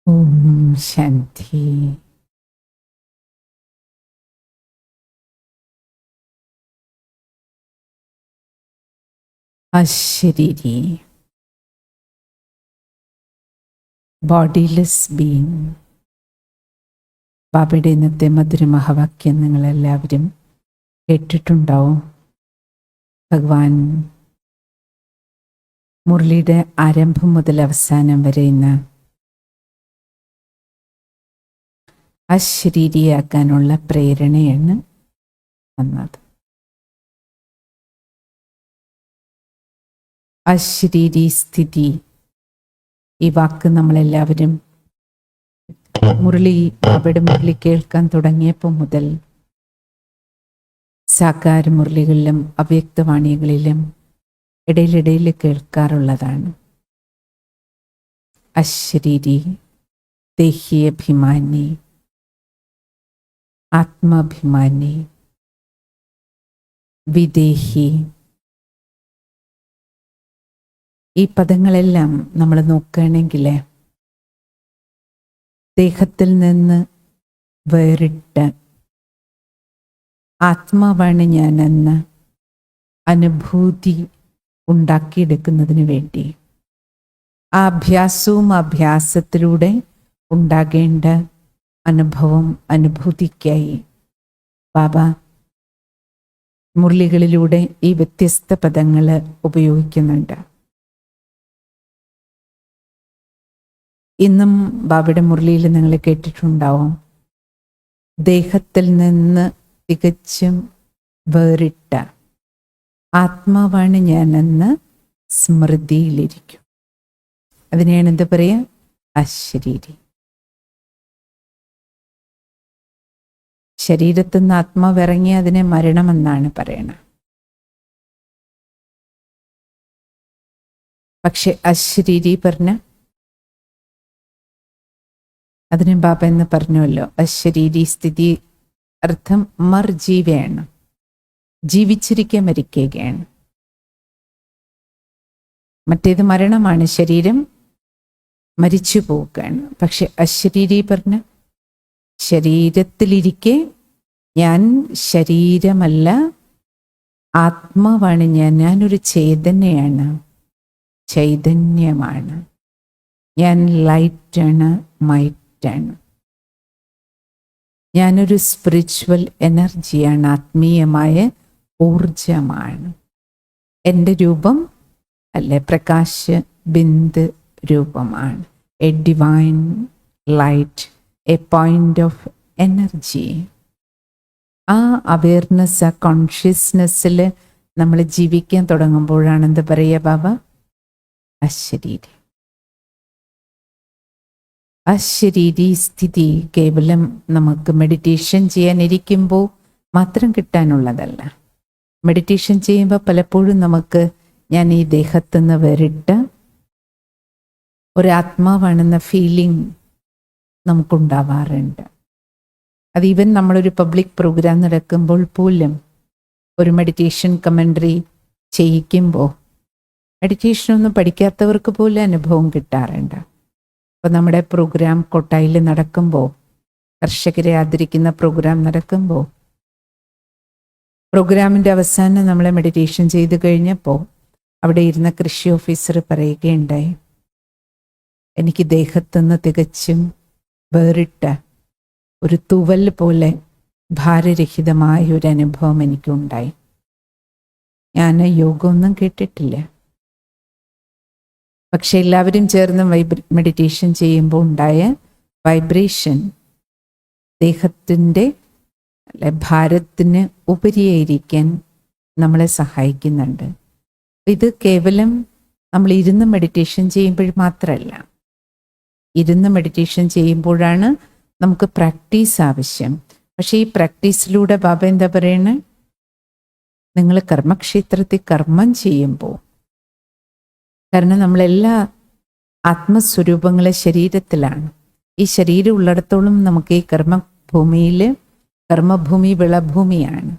Om Shanti. അശരീരി, ബോഡിലെസ് being. ബാബയുടെ ഇന്നത്തെ മധുരമഹാവാക്യം നിങ്ങളെല്ലാവരും കേട്ടിട്ടുണ്ടാവും. ഭഗവാൻ മുരളിയുടെ ആരംഭം മുതൽ അവസാനം വരെ ഇന്ന് അശരീരിയാക്കാനുള്ള പ്രേരണയാണ് വന്നത്. അശരീരി സ്ഥിതി, ഈ വാക്ക് നമ്മളെല്ലാവരും ബാബയുടെ മുരളി കേൾക്കാൻ തുടങ്ങിയപ്പോൾ മുതൽ സാകാര മുരളികളിലും അവ്യക്തവാണികളിലും ഇടയിലിടയിൽ കേൾക്കാറുള്ളതാണ്. അശരീരി, ദേഹീയഭിമാനി, ആത്മാഭിമാനി, വിദേഹി. ഈ പദങ്ങളെല്ലാം നമ്മൾ നോക്കുകയാണെങ്കിൽ ദേഹത്തിൽ നിന്ന് വേറിട്ട് ആത്മാവാണ് ഞാനെന്ന അനുഭൂതി ഉണ്ടാക്കിയെടുക്കുന്നതിന് വേണ്ടി, ആ അഭ്യാസത്തിലൂടെ ഉണ്ടാകേണ്ട അനുഭൂതിക്കായി ബാബ മുരളികളിലൂടെ ഈ വ്യത്യസ്ത പദങ്ങൾ ഉപയോഗിക്കുന്നുണ്ട്. ഇന്നും ബാബയുടെ മുരളിയിൽ നിങ്ങൾ കേട്ടിട്ടുണ്ടാവും, ദേഹത്തിൽ നിന്ന് തികച്ചും വേറിട്ട ആത്മാവാണ് ഞാനെന്ന് സ്മൃതിയിലിരിക്കും. അതിനെയാണ് എന്താ പറയുക? അശരീരി. ശരീരത്തിൽ നിന്ന് ആത്മാവ് ഇറങ്ങി അതിനെ മരണമെന്നാണ് പറയണത്. പക്ഷെ അശരീരി പറഞ്ഞ അതിന് ബാബ എന്ന് പറഞ്ഞല്ലോ, അശരീരി സ്ഥിതി അർത്ഥം മർജീവയാണ്, ജീവിച്ചിരിക്കെ മരിക്കുകയാണ്. മറ്റേത് മരണമാണ്, ശരീരം മരിച്ചു പോവുകയാണ്. പക്ഷെ അശരീരി പറഞ്ഞ ശരീരത്തിലിരിക്കെ ഞാൻ ശരീരമല്ല, ആത്മാവാണ് ഞാനൊരു ചൈതന്യമാണ്, ഞാൻ ലൈറ്റാണ്, മൈറ്റാണ്, ഞാനൊരു സ്പിരിച്വൽ എനർജിയാണ്, ആത്മീയമായ ഊർജമാണ്. എൻ്റെ രൂപം അല്ലെ പ്രകാശ ബിന്ദു രൂപമാണ്. A divine light, A point of energy. ആ അവയർനെസ്, ആ കോൺഷ്യസ്നെസ്സിൽ നമ്മൾ ജീവിക്കാൻ തുടങ്ങുമ്പോഴാണ് എന്താ പറയുക ബാബ? അശരീരി. അശരീരി സ്ഥിതി കേവലം നമുക്ക് മെഡിറ്റേഷൻ ചെയ്യാനിരിക്കുമ്പോൾ മാത്രം കിട്ടാനുള്ളതല്ല. മെഡിറ്റേഷൻ ചെയ്യുമ്പോൾ പലപ്പോഴും നമുക്ക് ഞാൻ ഈ ദേഹത്തുനിന്ന് വേറിട്ട് ഒരാത്മാവാണെന്ന ഫീലിംഗ് നമുക്കുണ്ടാവാറുണ്ട്. അത് ഈവൻ നമ്മളൊരു പബ്ലിക് പ്രോഗ്രാം നടക്കുമ്പോൾ പോലും ഒരു മെഡിറ്റേഷൻ കമൻട്രി ചെയ്യിക്കുമ്പോൾ മെഡിറ്റേഷനൊന്നും പഠിക്കാത്തവർക്ക് പോലും അനുഭവം കിട്ടാറുണ്ട്. അപ്പോൾ നമ്മുടെ പ്രോഗ്രാം കൊട്ടായിൽ നടക്കുമ്പോൾ, കർഷകരെ ആദരിക്കുന്ന പ്രോഗ്രാം നടക്കുമ്പോൾ, പ്രോഗ്രാമിൻ്റെ അവസാനം നമ്മളെ മെഡിറ്റേഷൻ ചെയ്ത് കഴിഞ്ഞപ്പോൾ അവിടെ ഇരുന്ന കൃഷി ഓഫീസർ പറയുകയുണ്ടായി, എനിക്ക് ദേഹത്തുനിന്ന് തികച്ചും വേറിട്ട ഒരു തുവൽ പോലെ ഭാരരഹിതമായ ഒരു അനുഭവം എനിക്കുണ്ടായി. ഞാൻ യോഗമൊന്നും കേട്ടിട്ടില്ല, പക്ഷെ എല്ലാവരും ചേർന്ന് മെഡിറ്റേഷൻ ചെയ്യുമ്പോൾ ഉണ്ടായ വൈബ്രേഷൻ ദേഹത്തിൻ്റെ ഭാരത്തിന് ഉപരിയായിരിക്കാൻ നമ്മളെ സഹായിക്കുന്നുണ്ട്. ഇത് കേവലം നമ്മൾ ഇരുന്ന് മെഡിറ്റേഷൻ ചെയ്യുമ്പോൾ മാത്രമല്ല, ഇരുന്ന് മെഡിറ്റേഷൻ ചെയ്യുമ്പോഴാണ് നമുക്ക് പ്രാക്ടീസ് ആവശ്യം. പക്ഷേ ഈ പ്രാക്ടീസിലൂടെ ബാബ എന്താ പറയണേ? നിങ്ങൾ കർമ്മക്ഷേത്രത്തിൽ കർമ്മം ചെയ്യുമ്പോൾ, കാരണം നമ്മളെല്ലാ ആത്മസ്വരൂപങ്ങളെ ശരീരത്തിലാണ്. ഈ ശരീരം ഉള്ളിടത്തോളം നമുക്ക് ഈ കർമ്മഭൂമി വിളഭൂമിയാണ്.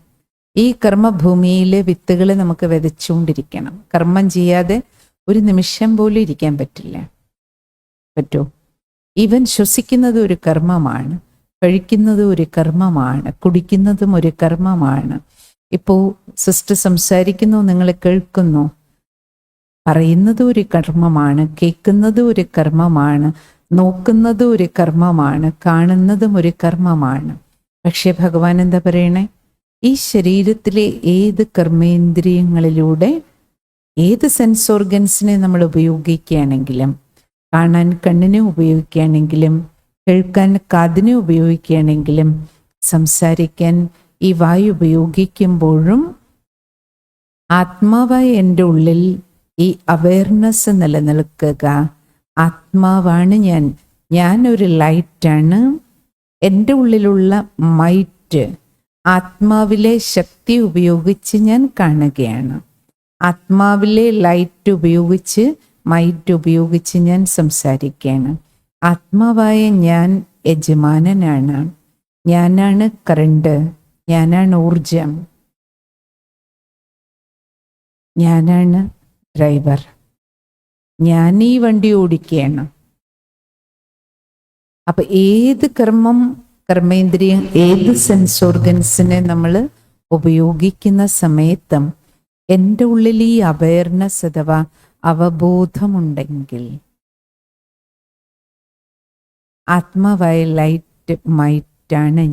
ഈ കർമ്മഭൂമിയിലെ വിത്തുകൾ നമുക്ക് വിതച്ചുകൊണ്ടിരിക്കണം. കർമ്മം ചെയ്യാതെ ഒരു നിമിഷം പോലും ഇരിക്കാൻ പറ്റില്ല. പറ്റുമോ? ഈവൻ ശ്വസിക്കുന്നത് ഒരു കർമ്മമാണ്, കഴിക്കുന്നത് ഒരു കർമ്മമാണ്, കുടിക്കുന്നതും ഒരു കർമ്മമാണ്. ഇപ്പോൾ സിസ്റ്റർ സംസാരിക്കുന്നു, നിങ്ങൾ കേൾക്കുന്നു, പറയുന്നതും ഒരു കർമ്മമാണ്, കേൾക്കുന്നതും ഒരു കർമ്മമാണ്, നോക്കുന്നതും ഒരു കർമ്മമാണ്, കാണുന്നതും ഒരു കർമ്മമാണ്. പക്ഷേ ഭഗവാൻ എന്താ പറയണേ? ഈ ശരീരത്തിലെ ഏത് കർമ്മേന്ദ്രിയങ്ങളിലൂടെ ഏത് സെൻസ് ഓർഗൻസിനെ നമ്മൾ ഉപയോഗിക്കുകയാണെങ്കിലും, കാണാൻ കണ്ണിനെ ഉപയോഗിക്കുകയാണെങ്കിലും, കേൾക്കാൻ കാതിനെ ഉപയോഗിക്കുകയാണെങ്കിലും, സംസാരിക്കാൻ ഈ വായു ഉപയോഗിക്കുമ്പോഴും ആത്മാവായ എൻ്റെ ഉള്ളിൽ ഈ അവയർനെസ് നിലനിൽക്കുക. ആത്മാവാണ് ഞാൻ, ഞാനൊരു ലൈറ്റാണ്. എൻ്റെ ഉള്ളിലുള്ള മൈറ്റ് ആത്മാവിലെ ശക്തി ഉപയോഗിച്ച് ഞാൻ കാണുകയാണ്. ആത്മാവിലെ ലൈറ്റ് ഉപയോഗിച്ച്, മൈറ്റ് ഉപയോഗിച്ച് ഞാൻ സംസാരിക്കുകയാണ്. ആത്മാവായ ഞാൻ യജമാനനാണ്. ഞാനാണ് കറണ്ട്, ഞാനാണ് ഊർജം, ഞാനാണ് ഡ്രൈവർ. ഞാൻ ഈ വണ്ടി ഓടിക്കുകയാണ്. അപ്പൊ ഏത് കർമ്മേന്ദ്രിയം, ഏത് സെൻസ് ഓർഗൻസിനെ നമ്മൾ ഉപയോഗിക്കുന്ന സമയത്തും എൻ്റെ ഉള്ളിൽ ഈ അവയർനെസ് അഥവാ അവബോധമുണ്ടെങ്കിൽ, ആത്മാവായ ലൈറ്റ് മൈറ്റാണ്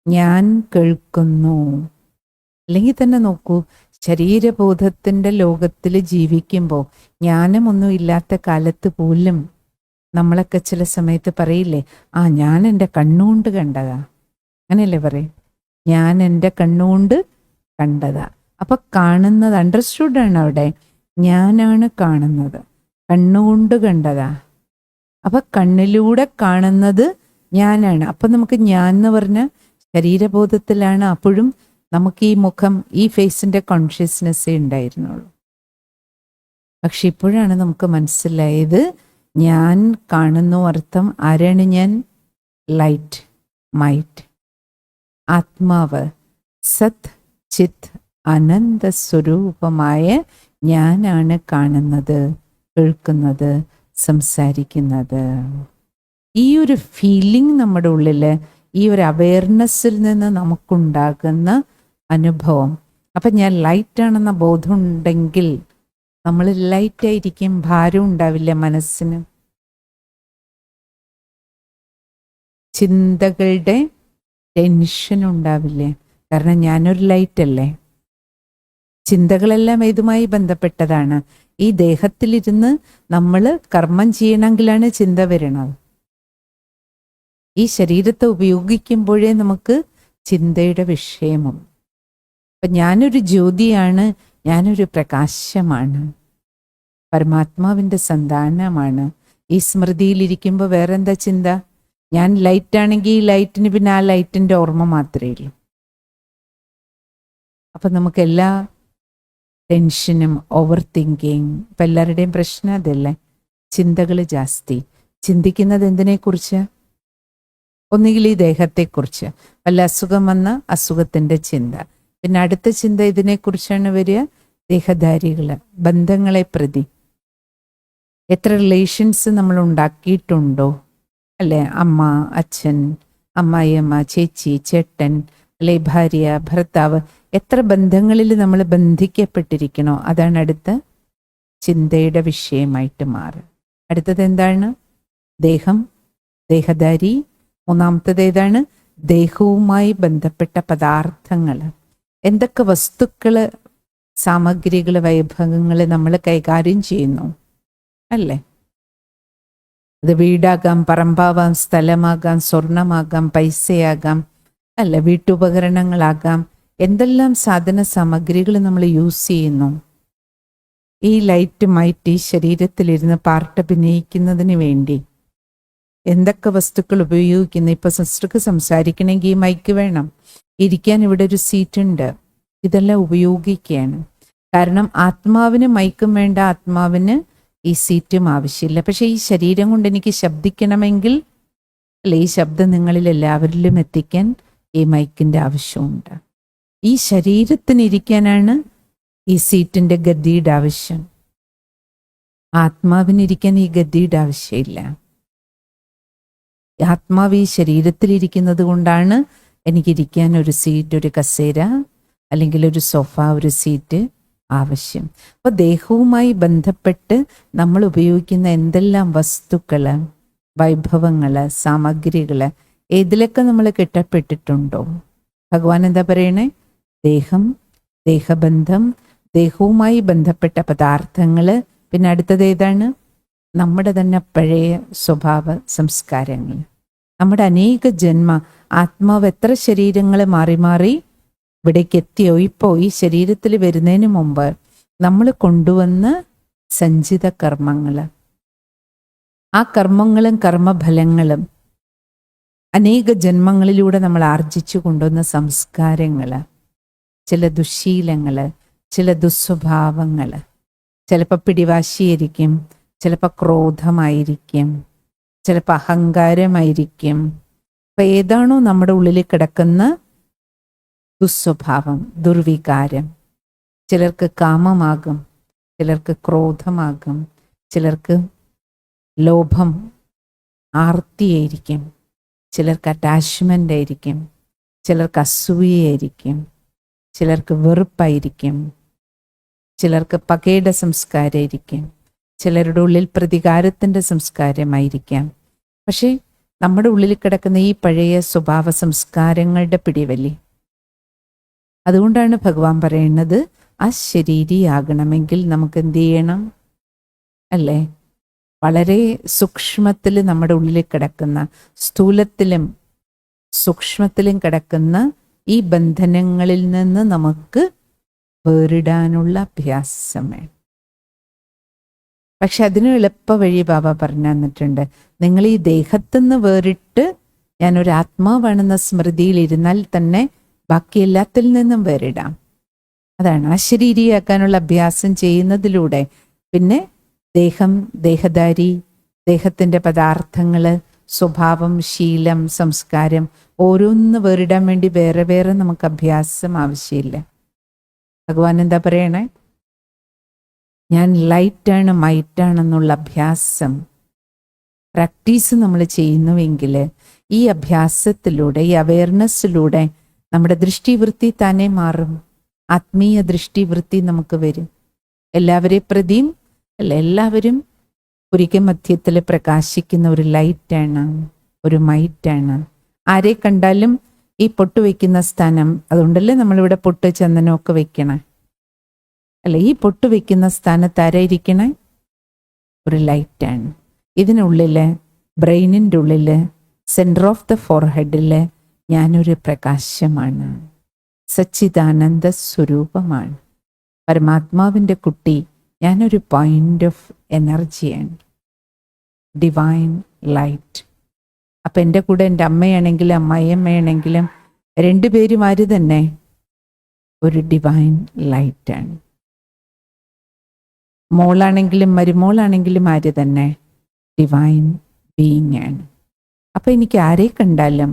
ഞാൻ കേൾക്കുന്നു. അല്ലെങ്കിൽ തന്നെ നോക്കൂ, ശരീരബോധത്തിൻ്റെ ലോകത്തിൽ ജീവിക്കുമ്പോൾ, ജ്ഞാനമൊന്നും ഇല്ലാത്ത കാലത്ത് പോലും നമ്മളൊക്കെ ചില സമയത്ത് പറയില്ലേ, ഞാൻ എൻ്റെ കണ്ണുകൊണ്ട് കണ്ടതാ. അങ്ങനെയല്ലേ പറയും, ഞാൻ എൻ്റെ കണ്ണുകൊണ്ട് കണ്ടതാ. അപ്പൊ കാണുന്നത് അണ്ടർസ്റ്റുഡാണ് അവിടെ. ഞാനാണ് കാണുന്നത്, കണ്ണുകൊണ്ട് കണ്ടതാ. അപ്പൊ കണ്ണിലൂടെ കാണുന്നത് ഞാനാണ്. അപ്പൊ നമുക്ക് ഞാൻ എന്ന് പറഞ്ഞ ശരീരബോധത്തിലാണ്. അപ്പോഴും നമുക്ക് ഈ മുഖം, ഈ ഫേസിന്റെ കോൺഷ്യസ്നെസ്സേ ഉണ്ടായിരുന്നുള്ളൂ. പക്ഷെ ഇപ്പോഴാണ് നമുക്ക് മനസ്സിലായത്, ഞാൻ കാണുന്നു അർത്ഥം ആരാണ് ഞാൻ? ലൈറ്റ്, മൈറ്റ്, ആത്മാവ്, സത് ചിത് അനന്ത സ്വരൂപമായ ഞാനാണ് കാണുന്നത്, കേൾക്കുന്നത്, സംസാരിക്കുന്നത്. ഈ ഒരു ഫീലിംഗ് നമ്മുടെ ഉള്ളിൽ, ഈ ഒരു അവയർനെസ്സിൽ നിന്ന് നമുക്കുണ്ടാകുന്ന അനുഭവം. അപ്പം ഞാൻ ലൈറ്റാണെന്ന ബോധം ഉണ്ടെങ്കിൽ നമ്മൾ ലൈറ്റായിരിക്കും, ഭാരം ഉണ്ടാവില്ല മനസ്സിന്. ചിന്തകളുടെ ടെൻഷൻ ഉണ്ടാവില്ലേ? കാരണം ഞാനൊരു ലൈറ്റല്ലേ. ചിന്തകളെല്ലാം ഇതുമായി ബന്ധപ്പെട്ടതാണ്. ഈ ദേഹത്തിലിരുന്ന് നമ്മൾ കർമ്മം ചെയ്യണമെങ്കിലാണ് ചിന്ത വരണത്. ഈ ശരീരത്തെ ഉപയോഗിക്കുമ്പോഴേ നമുക്ക് ചിന്തയുടെ വിഷയമും. അപ്പം ഞാനൊരു ജ്യോതിയാണ്, ഞാനൊരു പ്രകാശമാണ്, പരമാത്മാവിൻ്റെ സന്താനമാണ്. ഈ സ്മൃതിയിലിരിക്കുമ്പോൾ വേറെന്താ ചിന്ത? ഞാൻ ലൈറ്റാണെങ്കിൽ ഈ ലൈറ്റിന് പിന്നെ ആ ലൈറ്റിൻ്റെ ഓർമ്മ മാത്രമേ ഉള്ളൂ. അപ്പം നമുക്ക് എല്ലാ ടെൻഷനും, ഓവർ തിങ്കിങ്, ഇപ്പം എല്ലാവരുടെയും പ്രശ്നം അതല്ലേ, ചിന്തകൾ ജാസ്തി. ചിന്തിക്കുന്നത് എന്തിനെക്കുറിച്ച്? ഒന്നുകിൽ ഈ ദേഹത്തെക്കുറിച്ച്, വല്ല അസുഖം വന്ന അസുഖത്തിൻ്റെ ചിന്ത. പിന്നെ അടുത്ത ചിന്ത ഇതിനെക്കുറിച്ചാണ് വരിക, ദേഹധാരികൾ, ബന്ധങ്ങളെ പ്രതി. എത്ര റിലേഷൻസ് നമ്മൾ ഉണ്ടാക്കിയിട്ടുണ്ടോ അല്ലേ? അമ്മ, അച്ഛൻ, അമ്മായിയമ്മ, ചേച്ചി, ചേട്ടൻ, അല്ലെ ഭാര്യ, ഭർത്താവ്, എത്ര ബന്ധങ്ങളിൽ നമ്മൾ ബന്ധിക്കപ്പെട്ടിരിക്കണോ, അതാണ് അടുത്ത ചിന്തയുടെ വിഷയമായിട്ട് മാറുക. അടുത്തത് എന്താണ്? ദേഹം, ദേഹധാരി. മൂന്നാമത്തത് ഏതാണ്? ദേഹവുമായി ബന്ധപ്പെട്ട പദാർത്ഥങ്ങൾ. എന്തൊക്കെ വസ്തുക്കൾ, സാമഗ്രികൾ, വൈഭവങ്ങൾ നമ്മൾ കൈകാര്യം ചെയ്യുന്നു അല്ലേ? അത് വീടാകാം, പറമ്പാവാം, സ്ഥലമാകാം, സ്വർണമാകാം, പൈസയാകാം, അല്ല വീട്ടുപകരണങ്ങളാകാം. എന്തെല്ലാം സാധന സാമഗ്രികൾ നമ്മൾ യൂസ് ചെയ്യുന്നു. ഈ ലൈറ്റ് മൈറ്റ് ഈ ശരീരത്തിലിരുന്ന് പാർട്ട് അഭിനയിക്കുന്നതിന് വേണ്ടി എന്തൊക്കെ വസ്തുക്കൾ ഉപയോഗിക്കുന്നു? ഇപ്പൊ സിസ്റ്റർക്ക് സംസാരിക്കണമെങ്കിൽ ഈ മൈക്ക് വേണം, ഇരിക്കാൻ ഇവിടെ ഒരു സീറ്റ് ഉണ്ട്. ഇതെല്ലാം ഉപയോഗിക്കുകയാണ്. കാരണം ആത്മാവിന് മൈക്കും വേണ്ട, ആത്മാവിന് ഈ സീറ്റും ആവശ്യമില്ല. പക്ഷെ ഈ ശരീരം കൊണ്ട് എനിക്ക് ശബ്ദിക്കണമെങ്കിൽ, അല്ലെ, ഈ ശബ്ദം നിങ്ങളിൽ എല്ലാവരിലും എത്തിക്കാൻ ഈ മൈക്കിൻ്റെ ആവശ്യമുണ്ട്. ഈ ശരീരത്തിനിരിക്കാനാണ് ഈ സീറ്റിൻ്റെ ഗദ്ദിയുടെ ആവശ്യം. ആത്മാവിനിരിക്കാൻ ഈ ഗദ്ദിയുടെ ആവശ്യമില്ല. ആത്മാവ് ഈ ശരീരത്തിലിരിക്കുന്നത് കൊണ്ടാണ് എനിക്കിരിക്കാൻ ഒരു സീറ്റ്, ഒരു കസേര, അല്ലെങ്കിൽ ഒരു സോഫ, ഒരു സീറ്റ് ആവശ്യം. അപ്പോൾ ദേഹവുമായി ബന്ധപ്പെട്ട് നമ്മൾ ഉപയോഗിക്കുന്ന എന്തെല്ലാം വസ്തുക്കൾ, വൈഭവങ്ങൾ, സാമഗ്രികൾ, ഏതിലൊക്കെ നമ്മൾ കെട്ടപ്പെട്ടിട്ടുണ്ടോ? ഭഗവാൻ എന്താ പറയണേ? ദേഹം, ദേഹബന്ധം, ദേഹവുമായി ബന്ധപ്പെട്ട പദാർത്ഥങ്ങൾ, പിന്നെ അടുത്തത് ഏതാണ്? നമ്മുടെ തന്നെ പഴയ സ്വഭാവ സംസ്കാരങ്ങൾ. നമ്മുടെ അനേക ജന്മ ആത്മാവ് എത്ര ശരീരങ്ങൾ മാറി മാറി ഇവിടേക്ക് എത്തിയോ? ഇപ്പോൾ ഈ ശരീരത്തിൽ വരുന്നതിന് മുമ്പ് നമ്മൾ കൊണ്ടുവന്ന സഞ്ചിത കർമ്മങ്ങൾ, ആ കർമ്മങ്ങളും കർമ്മഫലങ്ങളും, അനേക ജന്മങ്ങളിലൂടെ നമ്മൾ ആർജിച്ചു കൊണ്ടുവന്ന സംസ്കാരങ്ങൾ, ചില ദുശ്ശീലങ്ങൾ, ചില ദുസ്വഭാവങ്ങൾ, ചിലപ്പോൾ പിടിവാശിയായിരിക്കും, ചിലപ്പോൾ ക്രോധമായിരിക്കും, ചിലപ്പോൾ അഹങ്കാരമായിരിക്കും. അപ്പം ഏതാണോ നമ്മുടെ ഉള്ളിൽ കിടക്കുന്ന ദുസ്വഭാവം, ദുർവികാരം, ചിലർക്ക് കാമമാകും, ചിലർക്ക് ക്രോധമാകും, ചിലർക്ക് ലോഭം, ആർത്തിയായിരിക്കും, ചിലർക്ക് അറ്റാച്ച്മെൻ്റ് ആയിരിക്കും, ചിലർക്ക് അസൂയയായിരിക്കും, ചിലർക്ക് വെറുപ്പായിരിക്കും, ചിലർക്ക് പകയുടെ സംസ്കാരമായിരിക്കും, ചിലരുടെ ഉള്ളിൽ പ്രതികാരത്തിൻ്റെ സംസ്കാരമായിരിക്കാം. പക്ഷേ നമ്മുടെ ഉള്ളിൽ കിടക്കുന്ന ഈ പഴയ സ്വഭാവ സംസ്കാരങ്ങളുടെ പിടിവലി, അതുകൊണ്ടാണ് ഭഗവാൻ പറയുന്നത് ആ ശരീരിയാകണമെങ്കിൽ നമുക്ക് എന്ത് ചെയ്യണം? അല്ലേ? വളരെ സൂക്ഷ്മത്തിൽ നമ്മുടെ ഉള്ളിൽ കിടക്കുന്ന, സ്ഥൂലത്തിലും സൂക്ഷ്മത്തിലും കിടക്കുന്ന ഈ ബന്ധനങ്ങളിൽ നിന്ന് നമുക്ക് വേറിടാനുള്ള അഭ്യാസം വേണം. പക്ഷെ അതിന് എളുപ്പ വഴി ബാബ പറഞ്ഞു തന്നിട്ടുണ്ട്. നിങ്ങൾ ഈ ദേഹത്തുനിന്ന് വേറിട്ട് ഞാനൊരു ആത്മാവാണെന്ന സ്മൃതിയിൽ ഇരുന്നാൽ തന്നെ ബാക്കി എല്ലാത്തിൽ നിന്നും വേറിടാം. അതാണ് അശരീരിയാക്കാനുള്ള അഭ്യാസം ചെയ്യുന്നതിലൂടെ. പിന്നെ ദേഹം, ദേഹധാരി, ദേഹത്തിൻ്റെ പദാർത്ഥങ്ങൾ, സ്വഭാവം, ശീലം, സംസ്കാരം ഓരോന്ന് വേറിടാൻ വേണ്ടി വേറെ വേറെ നമുക്ക് അഭ്യാസം ആവശ്യമില്ല. ഭഗവാൻ എന്താ പറയണേ? ഞാൻ ലൈറ്റാണ് മൈറ്റാണെന്നുള്ള അഭ്യാസം പ്രാക്ടീസ് നമ്മൾ ചെയ്യുന്നുവെങ്കിൽ ഈ അഭ്യാസത്തിലൂടെ, ഈ അവയർനെസ്സിലൂടെ നമ്മുടെ ദൃഷ്ടിവൃത്തി തന്നെ മാറും. ആത്മീയ ദൃഷ്ടിവൃത്തി നമുക്ക് വരും. എല്ലാവരെയും പ്രതിയും അല്ല, എല്ലാവരും ഒരിക്കൽ മധ്യത്തിൽ പ്രകാശിക്കുന്ന ഒരു ലൈറ്റാണ്, ഒരു മൈറ്റാണ്. ആരെ കണ്ടാലും ഈ പൊട്ട് വയ്ക്കുന്ന സ്ഥാനം, അതുകൊണ്ടല്ലേ നമ്മളിവിടെ പൊട്ട് ചന്ദനമൊക്കെ വെക്കണേ അല്ല? ഈ പൊട്ട് വയ്ക്കുന്ന സ്ഥാനത്ത് ആരായിരിക്കണേ? ഒരു ലൈറ്റാണ്. ഇതിനുള്ളിൽ, ബ്രെയിനിൻ്റെ ഉള്ളിൽ, സെൻറ്റർ ഓഫ് ദ ഫോർഹെഡിൽ ഞാനൊരു പ്രകാശമാണ്, സച്ചിദാനന്ദ സ്വരൂപമാണ്, പരമാത്മാവിൻ്റെ കുട്ടി. ഞാനൊരു പോയിന്റ് ഓഫ് എനർജിയാണ്, ഡിവൈൻ ലൈറ്റ്. അപ്പം എൻ്റെ കൂടെ എൻ്റെ അമ്മയാണെങ്കിലും അമ്മായിയമ്മയാണെങ്കിലും രണ്ടുപേരും ആര് തന്നെ? ഒരു ഡിവൈൻ ലൈറ്റാണ്. മോളാണെങ്കിലും മരുമോളാണെങ്കിലും ആര് തന്നെ? ഡിവൈൻ ബീയിങ് ആണ്. അപ്പം എനിക്ക് ആരെ കണ്ടാലും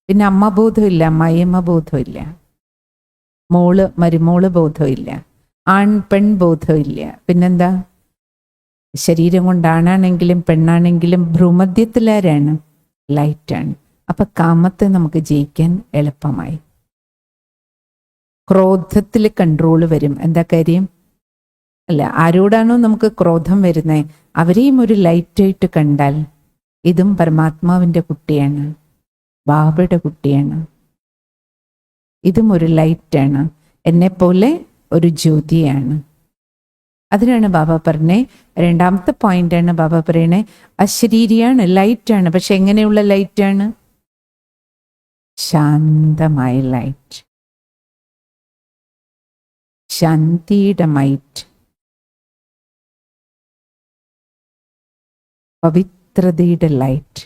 പിന്നെ അമ്മ ബോധമില്ല, അമ്മായിയമ്മ ബോധമില്ല, മോള് മരുമോള് ബോധമില്ല, ആൺ പെൺ ബോധമില്ല. പിന്നെന്താ? ശരീരം കൊണ്ട് ആണാണെങ്കിലും പെണ്ണാണെങ്കിലും ഭ്രൂമധ്യത്തിലാരാണ്? ലൈറ്റാണ്. അപ്പം കാമത്തെ നമുക്ക് ജയിക്കാൻ എളുപ്പമായി. ക്രോധത്തിൽ കൺട്രോൾ വരും. എന്താ കാര്യം? അല്ല, ആരോടാണോ നമുക്ക് ക്രോധം വരുന്നത് അവരെയും ഒരു ലൈറ്റായിട്ട് കണ്ടാൽ, ഇതും പരമാത്മാവിൻ്റെ കുട്ടിയാണ്, ബാബയുടെ കുട്ടിയാണ്, ഇതും ഒരു ലൈറ്റാണ്, എന്നെപ്പോലെ ഒരു ജ്യോതിയാണ്. അതിനാണ് ബാബ പറഞ്ഞേ, രണ്ടാമത്തെ പോയിന്റാണ് ബാബ പറയണേ, അശരീരിയാണ്, ലൈറ്റാണ്. പക്ഷെ എങ്ങനെയുള്ള ലൈറ്റാണ്? ശാന്തമായ ലൈറ്റ്, ശാന്തിയുടെ മൈറ്റ്, പവിത്രതയുടെ ലൈറ്റ്,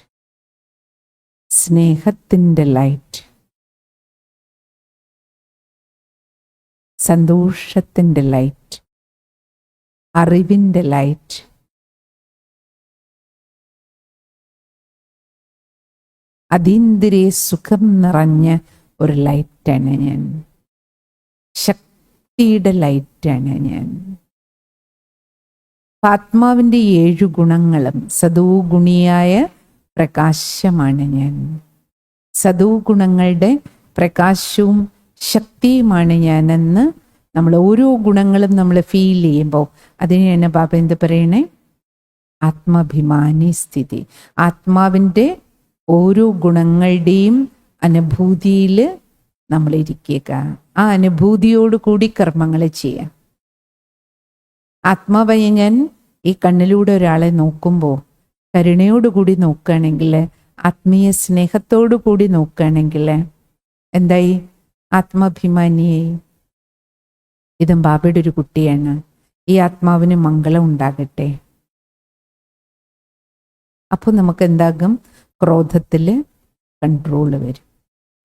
സ്നേഹത്തിൻ്റെ ലൈറ്റ്, സന്തോഷത്തിൻ്റെ ലൈറ്റ്, അറിവിൻ്റെ ലൈറ്റ്, അതീന്ദ്രിയ സുഖം നിറഞ്ഞ ഒരു ലൈറ്റാണ് ഞാൻ, ശക്തിയുടെ ലൈറ്റാണ് ഞാൻ. ആത്മാവിൻ്റെ 7 ഗുണങ്ങളും, സദോ ഗുണിയായ പ്രകാശമാണ് ഞാൻ. സദോ ഗുണങ്ങളുടെ പ്രകാശവും ശക്തിയുമാണ് ഞാനെന്ന് നമ്മൾ ഓരോ ഗുണങ്ങളും നമ്മൾ ഫീൽ ചെയ്യുമ്പോൾ അതിനെയാണ് ബാബ എന്ത് പറയണേ? ആത്മാഭിമാനി സ്ഥിതി. ആത്മാവിൻ്റെ ഓരോ ഗുണങ്ങളുടെയും അനുഭൂതിയിൽ നമ്മൾ ഇരിക്കുക. ആ അനുഭൂതിയോടുകൂടി കർമ്മങ്ങൾ ചെയ്യാം. ആത്മാവായ ഞാൻ ഈ കണ്ണിലൂടെ ഒരാളെ നോക്കുമ്പോൾ കരുണയോടുകൂടി നോക്കുകയാണെങ്കിൽ, ആത്മീയ സ്നേഹത്തോടു കൂടി നോക്കുകയാണെങ്കിൽ എന്തായി? ആത്മാഭിമാനിയായി. ഇതും ബാബയുടെ ഒരു കുട്ടിയാണ്. ഈ ആത്മാവിന് മംഗളം ഉണ്ടാകട്ടെ. അപ്പോൾ നമുക്ക് എന്താകും? ക്രോധത്തിൽ കൺട്രോൾ വരും.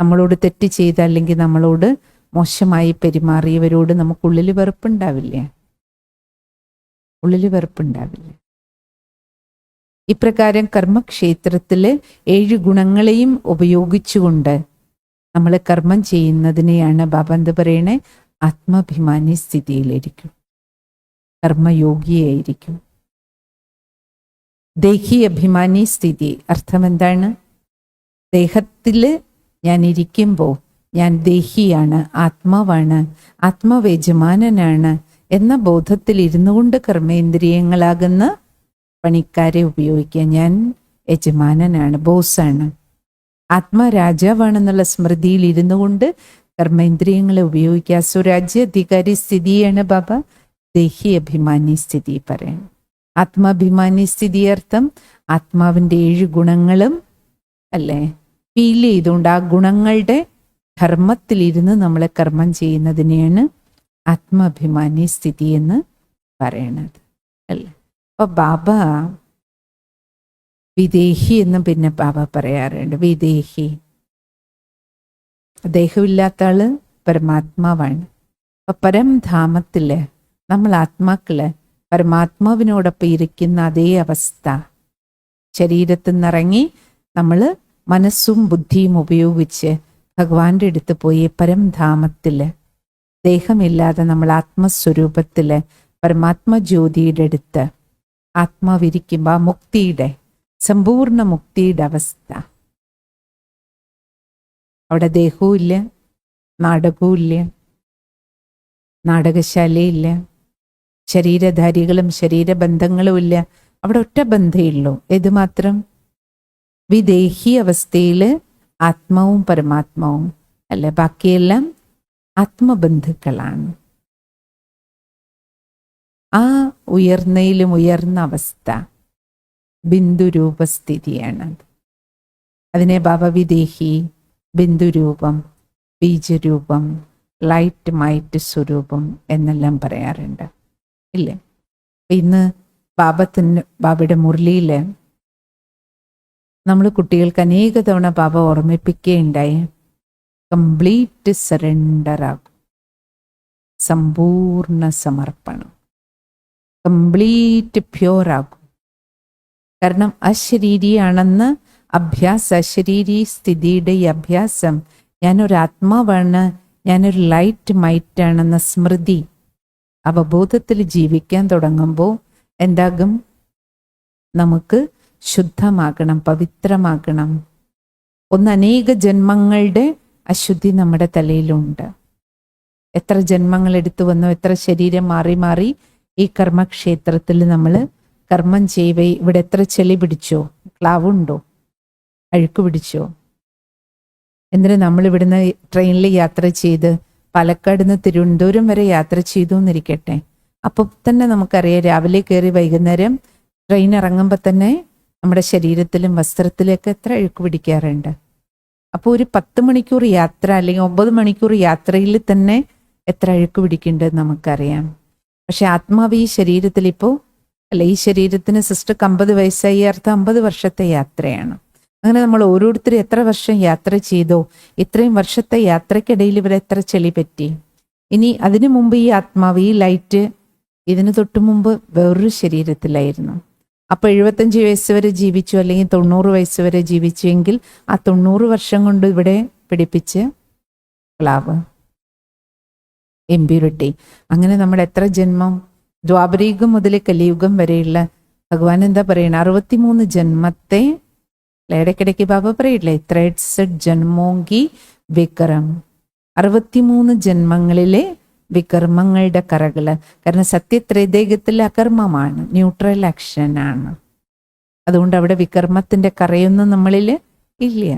നമ്മളോട് തെറ്റ് ചെയ്ത, അല്ലെങ്കിൽ നമ്മളോട് മോശമായി പെരുമാറിയവരോട് നമുക്കുള്ളിൽ വെറുപ്പുണ്ടാവില്ലേ? ഉള്ളിൽ വെറുപ്പുണ്ടാവില്ല. ഇപ്രകാരം കർമ്മക്ഷേത്രത്തിൽ 7 ഗുണങ്ങളെയും ഉപയോഗിച്ചുകൊണ്ട് നമ്മൾ കർമ്മം ചെയ്യുന്നതിനെയാണ് ബാബ എന്ത് പറയണേ? ആത്മാഭിമാനി സ്ഥിതിയിലിരിക്കും, കർമ്മയോഗിയായിരിക്കും. ദേഹി അഭിമാനി സ്ഥിതി അർത്ഥം എന്താണ്? ദേഹത്തിൽ ഞാൻ ഇരിക്കുമ്പോൾ ഞാൻ ദേഹിയാണ്, ആത്മാവാണ്, ആത്മവേജമാനനാണ് എന്ന ബോധത്തിൽ ഇരുന്നു കൊണ്ട് കർമ്മേന്ദ്രിയങ്ങളാകുന്ന പണിക്കാരെ ഉപയോഗിക്കുക. ഞാൻ യജമാനനാണ്, ബോസാണ്, ആത്മരാജാവാണെന്നുള്ള സ്മൃതിയിൽ ഇരുന്നു കൊണ്ട് കർമ്മേന്ദ്രിയങ്ങളെ ഉപയോഗിക്കുക. സ്വരാജ്യ അധികാരി സ്ഥിതിയാണ് ബാബ ദേഹി അഭിമാനി സ്ഥിതി പറയാൻ. ആത്മാഭിമാനി സ്ഥിതി അർത്ഥം ആത്മാവിൻ്റെ 7 ഗുണങ്ങളും അല്ലേ ഫീൽ ചെയ്തുകൊണ്ട് ആ ഗുണങ്ങളുടെ ധർമ്മത്തിലിരുന്ന് നമ്മളെ കർമ്മം ചെയ്യുന്നതിനെയാണ് ആത്മാഭിമാനി സ്ഥിതി എന്ന് പറയണത് അല്ലേ. അപ്പൊ ബാബ വിദേഹി എന്ന് പിന്നെ ബാബ പറയാറുണ്ട്. വിദേഹി, ദേഹമില്ലാത്ത ആള് പരമാത്മാവാണ്. അപ്പൊ പരംധാമത്തില് നമ്മൾ ആത്മാക്കള് പരമാത്മാവിനോടൊപ്പം ഇരിക്കുന്ന അതേ അവസ്ഥ ശരീരത്തിൽ നിന്നിറങ്ങി നമ്മൾ മനസ്സും ബുദ്ധിയും ഉപയോഗിച്ച് ഭഗവാന്റെ അടുത്ത് പോയി പരംധാമത്തില് ദേഹമില്ലാതെ നമ്മൾ ആത്മസ്വരൂപത്തില് പരമാത്മ ജ്യോതിയുടെ അടുത്ത് ആത്മാവിരിക്കുമ്പോൾ ആ മുക്തിയുടെ സമ്പൂർണ്ണ മുക്തിയുടെ അവസ്ഥ. അവിടെ ദേഹവും ഇല്ല, നാടകവും ഇല്ല, നാടകശാലയില്ല, ശരീരധാരികളും ശരീരബന്ധങ്ങളും ഇല്ല. അവിടെ ഒറ്റ ബന്ധമേ ഉള്ളൂ. ഏത് മാത്രം? വിദേഹി അവസ്ഥയിൽ ആത്മാവും പരമാത്മാവും അല്ലെ, ബാക്കിയെല്ലാം ആത്മബന്ധുക്കളാണ്. ആ ഉയർന്നയിലും ഉയർന്ന അവസ്ഥ ബിന്ദുരൂപസ്ഥിതിയാണത്. അതിനെ ബാബ വിദേഹി, ബിന്ദുരൂപം, ബീജരൂപം, ലൈറ്റ് മൈറ്റ് സ്വരൂപം എന്നെല്ലാം പറയാറുണ്ട് ഇല്ലേ. ഇന്ന് ബാബയുടെ മുരളിയിൽ നമ്മൾ കുട്ടികൾക്ക് അനേക തവണ ബാബ ഓർമ്മിപ്പിക്കുകയുണ്ടായി, കംപ്ലീറ്റ് സറണ്ടർ ആകും, സമ്പൂർണ്ണ സമർപ്പണം, കംപ്ലീറ്റ് പ്യൂർ ആകും. കാരണം അശരീരിയാണെന്ന് അശരീരി സ്ഥിതിയുടെ ഈ അഭ്യാസം, ഞാനൊരു ആത്മാവാണ്, ഞാനൊരു ലൈറ്റ് മൈറ്റാണെന്ന സ്മൃതി അവബോധത്തിൽ ജീവിക്കാൻ തുടങ്ങുമ്പോൾ എന്താകും? നമുക്ക് ശുദ്ധമാകണം, പവിത്രമാകണം. അനേക ജന്മങ്ങളുടെ അശുദ്ധി നമ്മുടെ തലയിലുണ്ട്. എത്ര ജന്മങ്ങൾ എടുത്തു വന്നു, എത്ര ശരീരം മാറി മാറി ഈ കർമ്മക്ഷേത്രത്തിൽ നമ്മൾ കർമ്മം ചെയ്യവേ. ഇവിടെ എത്ര ചെളി പിടിച്ചോ, ക്ലാവുണ്ടോ, അഴുക്ക് പിടിച്ചോ? എന്തിനാ നമ്മളിവിടുന്ന് ട്രെയിനിൽ യാത്ര ചെയ്ത് പാലക്കാട് നിന്ന് തിരുവനന്തപുരം വരെ യാത്ര ചെയ്തു എന്നിരിക്കട്ടെ. അപ്പോൾ തന്നെ നമുക്കറിയാം, രാവിലെ കയറി വൈകുന്നേരം ട്രെയിൻ ഇറങ്ങുമ്പോൾ തന്നെ നമ്മുടെ ശരീരത്തിലും വസ്ത്രത്തിലൊക്കെ എത്ര അഴുക്ക് പിടിക്കാറുണ്ട്. അപ്പോൾ ഒരു 10 മണിക്കൂർ യാത്ര അല്ലെങ്കിൽ 9 മണിക്കൂർ യാത്രയിൽ തന്നെ എത്ര അഴുക്ക് പിടിക്കേണ്ടത് നമുക്കറിയാം. പക്ഷെ ആത്മാവ് ഈ ശരീരത്തിൽ ഇപ്പോൾ അല്ല, ഈ ശരീരത്തിന് സിസ്റ്റർക്ക് 50 വയസ്സായി, അർത്ഥം 50 വർഷത്തെ യാത്രയാണ്. അങ്ങനെ നമ്മൾ ഓരോരുത്തരും എത്ര വർഷം യാത്ര ചെയ്തോ, ഇത്രയും വർഷത്തെ യാത്രക്കിടയിൽ ഇവരെ എത്ര ചെളി പറ്റി. ഇനി അതിനു മുമ്പ് ഈ ആത്മാവ്, ഈ ലൈറ്റ് ഇതിന് തൊട്ടു മുമ്പ് വേറൊരു ശരീരത്തിലായിരുന്നു. അപ്പോൾ 75 വയസ്സ് വരെ ജീവിച്ചു, അല്ലെങ്കിൽ 90 വയസ്സ് വരെ ജീവിച്ചുവെങ്കിൽ ആ 90 വർഷം കൊണ്ട് ഇവിടെ പിടിപ്പിച്ച് ക്ലാവ്, ഇമ്പ്യൂരിറ്റി. അങ്ങനെ നമ്മൾ എത്ര ജന്മം, ദ്വാപരയുഗം മുതൽ കലിയുഗം വരെയുള്ള ഭഗവാൻ എന്താ പറയണ, 63 ജന്മത്തെ ഇടയ്ക്കിടയ്ക്ക് ബാബ പറയില്ലേ, 63 ജന്മോങ്കി വിക്രം, 63 ജന്മങ്ങളിലെ വികർമ്മങ്ങളുടെ കറകള്. കാരണം സത്യത്രൈദേഹത്തിൽ അകർമ്മമാണ്, ന്യൂട്രൽ ആക്ഷനാണ്. അതുകൊണ്ട് അവിടെ വികർമ്മത്തിന്റെ കറയൊന്നും നമ്മളിൽ ഇല്ല.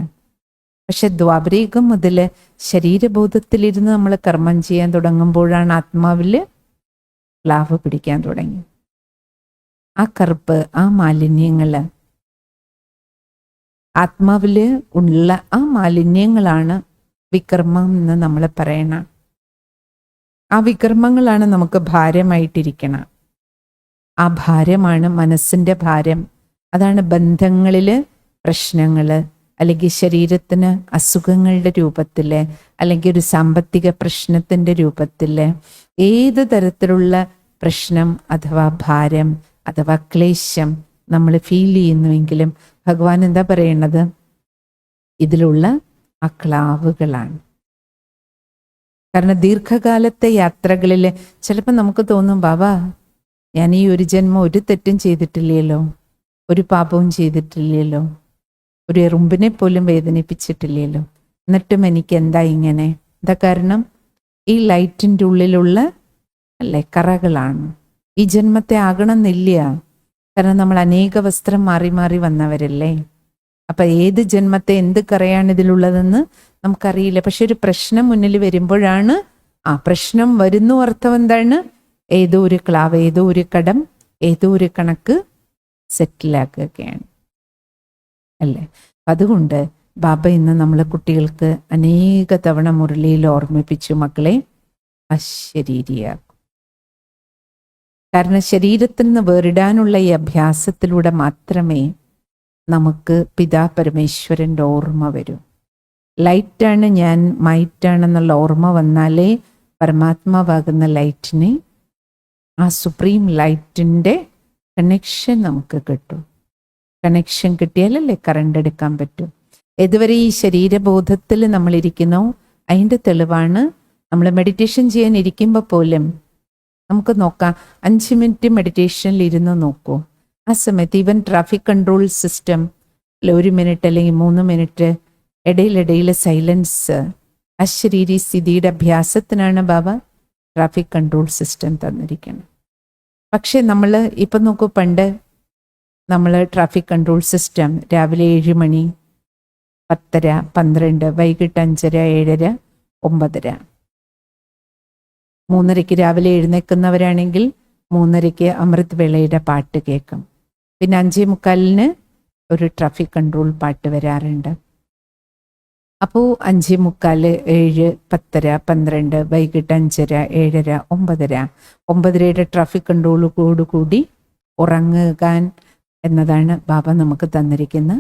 പക്ഷെ ദ്വാപരയുഗം മുതൽ ശരീരബോധത്തിലിരുന്ന് നമ്മൾ കർമ്മം ചെയ്യാൻ തുടങ്ങുമ്പോഴാണ് ആത്മാവില് ലാഭ പിടിക്കാൻ തുടങ്ങി. ആ കറുപ്പ്, ആ മാലിന്യങ്ങള്, ആത്മാവില് ഉള്ള ആ മാലിന്യങ്ങളാണ് വികർമ്മം എന്ന് നമ്മൾ പറയണം. ആ വികർമ്മങ്ങളാണ് നമുക്ക് ഭാരമായിട്ടിരിക്കണം. ആ ഭാരമാണ് മനസ്സിന്റെ ഭാരം. അതാണ് ബന്ധങ്ങളില് പ്രശ്നങ്ങള്, അല്ലെങ്കിൽ ശരീരത്തിന് അസുഖങ്ങളുടെ രൂപത്തില്, അല്ലെങ്കിൽ ഒരു സാമ്പത്തിക പ്രശ്നത്തിന്റെ രൂപത്തില്, ഏത് തരത്തിലുള്ള പ്രശ്നം അഥവാ ഭാരം അഥവാ ക്ലേശം നമ്മൾ ഫീൽ ചെയ്യുന്നുവെങ്കിലും ഭഗവാൻ എന്താ പറയണത്? ഇതിലുള്ള ആ ക്ലാവുകളാണ്. കാരണം ദീർഘകാലത്തെ യാത്രകളിൽ ചിലപ്പോൾ നമുക്ക് തോന്നും, ബാബാ ഞാൻ ഈ ഒരു ജന്മം ഒരു തെറ്റും ചെയ്തിട്ടില്ലല്ലോ, ഒരു പാപവും ചെയ്തിട്ടില്ലല്ലോ, ഒരു എറുമ്പിനെ പോലും വേദനിപ്പിച്ചിട്ടില്ലല്ലോ, എന്നിട്ടും എനിക്ക് എന്താ ഇങ്ങനെ? എന്താ കാരണം? ഈ ലൈറ്റിൻ്റെ ഉള്ളിലുള്ള അല്ലേ കറകളാണ്. ഈ ജന്മത്തെ ആകണമെന്നില്ല. കാരണം നമ്മൾ അനേക വസ്ത്രം മാറി മാറി വന്നവരല്ലേ. അപ്പൊ ഏത് ജന്മത്തെ എന്ത് കറയാണ് ഇതിലുള്ളതെന്ന് നമുക്കറിയില്ല. പക്ഷെ ഒരു പ്രശ്നം മുന്നിൽ വരുമ്പോഴാണ് ആ പ്രശ്നം വരുന്നു അർത്ഥം എന്താണ്? ഏതോ ഒരു ക്ലാവ്, ഏതോ ഒരു കടം, ഏതോ ഒരു കണക്ക് സെറ്റിലാക്കുകയാണ് അല്ലേ. അതുകൊണ്ട് ബാബ ഇന്ന് നമ്മളെ കുട്ടികൾക്ക് അനേക തവണ മുരളിയിൽ ഓർമ്മിപ്പിച്ചു, മക്കളെ അശരീരിയാക്കും. കാരണം ശരീരത്തിൽ നിന്ന് വേറിടാനുള്ള ഈ അഭ്യാസത്തിലൂടെ മാത്രമേ നമുക്ക് പിതാ പരമേശ്വരൻ്റെ ഓർമ്മ വരൂ. ലൈറ്റാണ് ഞാൻ, മൈറ്റാണെന്നുള്ള ഓർമ്മ വന്നാലേ പരമാത്മാവാകുന്ന ലൈറ്റിനെ, ആ സുപ്രീം ലൈറ്റിൻ്റെ കണക്ഷൻ നമുക്ക് കിട്ടും. കണക്ഷൻ കിട്ടിയാലല്ലേ കറണ്ട് എടുക്കാൻ പറ്റും. ഇതുവരെ ഈ ശരീരബോധത്തിൽ നമ്മളിരിക്കുന്നോ അതിൻ്റെ തെളിവാണ് നമ്മൾ മെഡിറ്റേഷൻ ചെയ്യാൻ ഇരിക്കുമ്പോൾ പോലും നമുക്ക് നോക്കാം. 5 മിനിറ്റ് മെഡിറ്റേഷനിൽ ഇരുന്ന് നോക്കൂ. ആ സമയത്ത് even traffic control system 1 minute അല്ലെങ്കിൽ 3 മിനിറ്റ് ഇടയിലിടയിൽ സൈലൻസ്, അശരീരി സ്ഥിതിയുടെ അഭ്യാസത്തിനാണ് ബാബ ട്രാഫിക് കൺട്രോൾ സിസ്റ്റം തന്നിരിക്കുന്നത്. പക്ഷെ നമ്മൾ ഇപ്പം നോക്കൂ, പണ്ട് നമ്മൾ ട്രാഫിക് കൺട്രോൾ സിസ്റ്റം രാവിലെ 7 മണി, 10:30, 12, വൈകിട്ട് 5:30, 7:30, 9:30. 3:30 രാവിലെ എഴുന്നേൽക്കുന്നവരാണെങ്കിൽ 3:30 അമൃത് വേളയുടെ പാട്ട് കേൾക്കും. പിന്നെ 5:45 ഒരു ട്രാഫിക് കൺട്രോൾ പാട്ട് വരാറുണ്ട്. അപ്പോൾ 5:45, 7, 10:30, 12, വൈകിട്ട് 5:30, 7:30, 9:30. 9:30 ട്രാഫിക് കൺട്രോളോടുകൂടി ഉറങ്ങാൻ എന്നതാണ് ബാബ നമുക്ക് തന്നിരിക്കുന്ന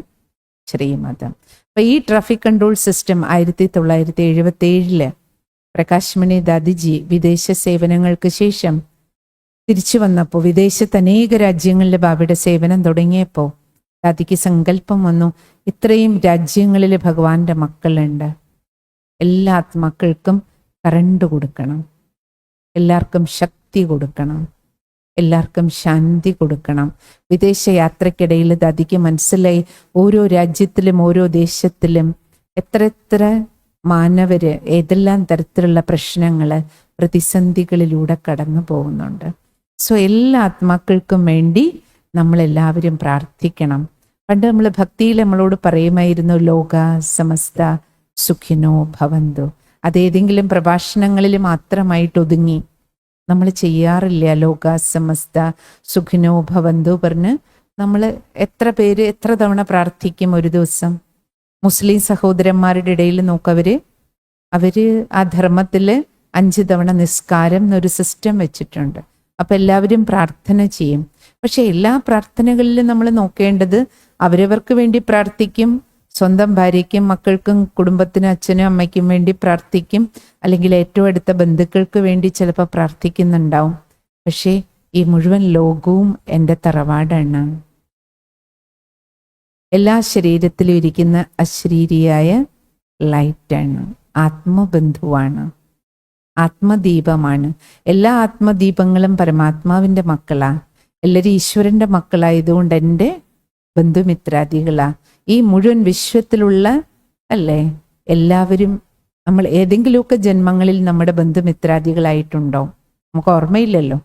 ശ്രീമതം. അപ്പൊ ഈ ട്രാഫിക് കൺട്രോൾ സിസ്റ്റം 1977 പ്രകാശ്മണി ദാദിജി വിദേശ സേവനങ്ങൾക്ക് ശേഷം തിരിച്ചു വന്നപ്പോൾ, വിദേശത്ത് അനേക രാജ്യങ്ങളിൽ ബാബയുടെ സേവനം തുടങ്ങിയപ്പോൾ ദാദിക്ക് സങ്കല്പം വന്നു, ഇത്രയും രാജ്യങ്ങളിൽ ഭഗവാന്റെ മക്കളുണ്ട്, എല്ലാ ആത്മാക്കൾക്കും കറണ്ട് കൊടുക്കണം, എല്ലാവർക്കും ശക്തി കൊടുക്കണം, എല്ലാവർക്കും ശാന്തി കൊടുക്കണം. വിദേശ യാത്രക്കിടയിൽ ദാദിക്ക് മനസ്സിലായി, ഓരോ രാജ്യത്തിലും ഓരോ ദേശത്തിലും എത്ര മാനവര് ഏതെല്ലാം തരത്തിലുള്ള പ്രശ്നങ്ങള്, പ്രതിസന്ധികളിലൂടെ കടന്നു പോകുന്നുണ്ട്. സോ എല്ലാ ആത്മാക്കൾക്കും വേണ്ടി നമ്മളെല്ലാവരും പ്രാർത്ഥിക്കണം. പണ്ട് നമ്മൾ ഭക്തിയിൽ നമ്മളോട് പറയുമായിരുന്നു, ലോക സമസ്ത സുഖിനോ ഭവന്തു. അതേതെങ്കിലും പ്രഭാഷണങ്ങളിൽ മാത്രമായിട്ട് ഒതുങ്ങി. നമ്മൾ ചെയ്യാറില്ല ലോക സമസ്ത സുഖിനോ ഭവന്തു പറഞ്ഞ്. നമ്മൾ എത്ര പേര് എത്ര തവണ പ്രാർത്ഥിക്കും ഒരു ദിവസം? മുസ്ലിം സഹോദരന്മാരുടെ ഇടയിൽ നോക്കവര് ആ ധർമ്മത്തിൽ 5 തവണ നിസ്കാരം എന്നൊരു സിസ്റ്റം വെച്ചിട്ടുണ്ട്. അപ്പൊ എല്ലാവരും പ്രാർത്ഥന ചെയ്യും. പക്ഷെ എല്ലാ പ്രാർത്ഥനകളിലും നമ്മൾ നോക്കേണ്ടത് അവരവർക്ക് വേണ്ടി പ്രാർത്ഥിക്കും, സ്വന്തം ഭാര്യയ്ക്കും മക്കൾക്കും കുടുംബത്തിനും അച്ഛനും അമ്മയ്ക്കും വേണ്ടി പ്രാർത്ഥിക്കും, അല്ലെങ്കിൽ ഏറ്റവും അടുത്ത ബന്ധുക്കൾക്ക് വേണ്ടി ചിലപ്പോൾ പ്രാർത്ഥിക്കുന്നുണ്ടാവും. പക്ഷേ ഈ മുഴുവൻ ലോകവും എൻ്റെ തറവാടാണ്. എല്ലാ ശരീരത്തിലും ഇരിക്കുന്ന അശരീരിയായ ലൈറ്റാണ്, ആത്മബന്ധുവാണ്, ആത്മദീപമാണ്. എല്ലാ ആത്മദീപങ്ങളും പരമാത്മാവിൻ്റെ മക്കളാ. എല്ലാവരും ഈശ്വരൻ്റെ മക്കളായതുകൊണ്ട് എൻ്റെ ബന്ധുമിത്രാദികളാ. ഈ മുഴുവൻ വിശ്വത്തിലുള്ള അല്ലേ എല്ലാവരും നമ്മൾ ഏതെങ്കിലുമൊക്കെ ജന്മങ്ങളിൽ നമ്മുടെ ബന്ധുമിത്രാദികളായിട്ടുണ്ടോ? നമുക്ക് ഓർമ്മയില്ലല്ലോ.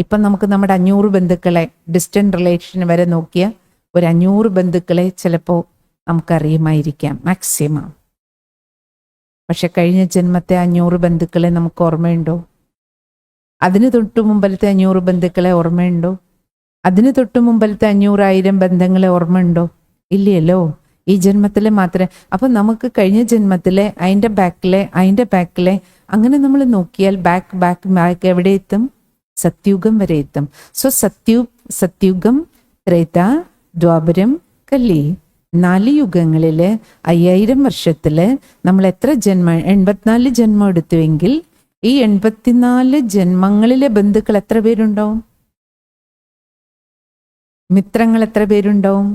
ഇപ്പം നമുക്ക് നമ്മുടെ 500 ബന്ധുക്കളെ ഡിസ്റ്റന്റ് റിലേഷൻ വരെ നോക്കിയ ഒരു 500 ബന്ധുക്കളെ ചിലപ്പോൾ നമുക്കറിയുമായിരിക്കാം മാക്സിമം. പക്ഷെ കഴിഞ്ഞ ജന്മത്തെ 500 ബന്ധുക്കളെ നമുക്ക് ഓർമ്മയുണ്ടോ? അതിന് തൊട്ടു മുമ്പലത്തെ 500 ബന്ധുക്കളെ ഓർമ്മയുണ്ടോ? അതിന് തൊട്ടു മുമ്പലത്തെ 500,000 ബന്ധങ്ങളെ ഓർമ്മയുണ്ടോ? ഇല്ലല്ലോ. ഈ ജന്മത്തിലെ മാത്രമേ. അപ്പം നമുക്ക് കഴിഞ്ഞ ജന്മത്തിലെ അതിൻ്റെ ബാക്കിലെ അങ്ങനെ നമ്മൾ നോക്കിയാൽ ബാക്ക് എവിടെ എത്തും? സത്യുഗം വരെ എത്തും. സോ സത്യുഗം, ത്രേത, ദ്വാപരം, കലി 4 യുഗങ്ങളിൽ 5000 വർഷത്തിൽ നമ്മൾ എത്ര ജന്മം? 84 ജന്മം എടുത്തുവെങ്കിൽ ഈ 84 ജന്മങ്ങളിലെ ബന്ധുക്കൾ എത്ര പേരുണ്ടാവും? മിത്രങ്ങൾ എത്ര പേരുണ്ടാവും?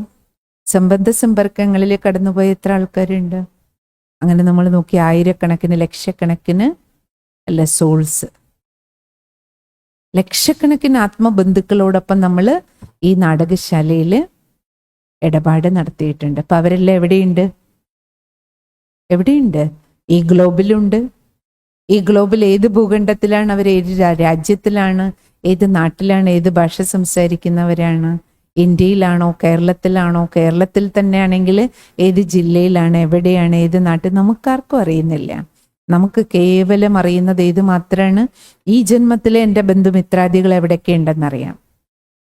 സംബന്ധ സമ്പർക്കങ്ങളിൽ കടന്നുപോയ എത്ര ആൾക്കാരുണ്ട്? അങ്ങനെ നമ്മൾ നോക്കി ആയിരക്കണക്കിന് ലക്ഷക്കണക്കിന് അല്ല സോൾസ്, ലക്ഷക്കണക്കിന് ആത്മബന്ധുക്കളോടൊപ്പം നമ്മൾ ഈ നാടകശാലയിൽ ഇടപാട് നടത്തിയിട്ടുണ്ട്. അപ്പൊ അവരെല്ലാം എവിടെയുണ്ട്? ഈ ഗ്ലോബിലുണ്ട്. ഈ ഗ്ലോബിൽ ഏത് ഭൂഖണ്ഡത്തിലാണ് അവർ? ഏത് രാജ്യത്തിലാണ്? ഏത് നാട്ടിലാണ്? ഏത് ഭാഷ സംസാരിക്കുന്നവരാണ്? ഇന്ത്യയിലാണോ? കേരളത്തിലാണോ? കേരളത്തിൽ തന്നെയാണെങ്കിൽ ഏത് ജില്ലയിലാണ്? എവിടെയാണ്? ഏത് നാട്ടിൽ? നമുക്കാർക്കും അറിയുന്നില്ല. നമുക്ക് കേവലം അറിയുന്നത് ഏത് മാത്രമാണ്? ഈ ജന്മത്തിലെ എൻ്റെ ബന്ധുമിത്രാദികൾ എവിടെയൊക്കെ ഉണ്ടെന്നറിയാം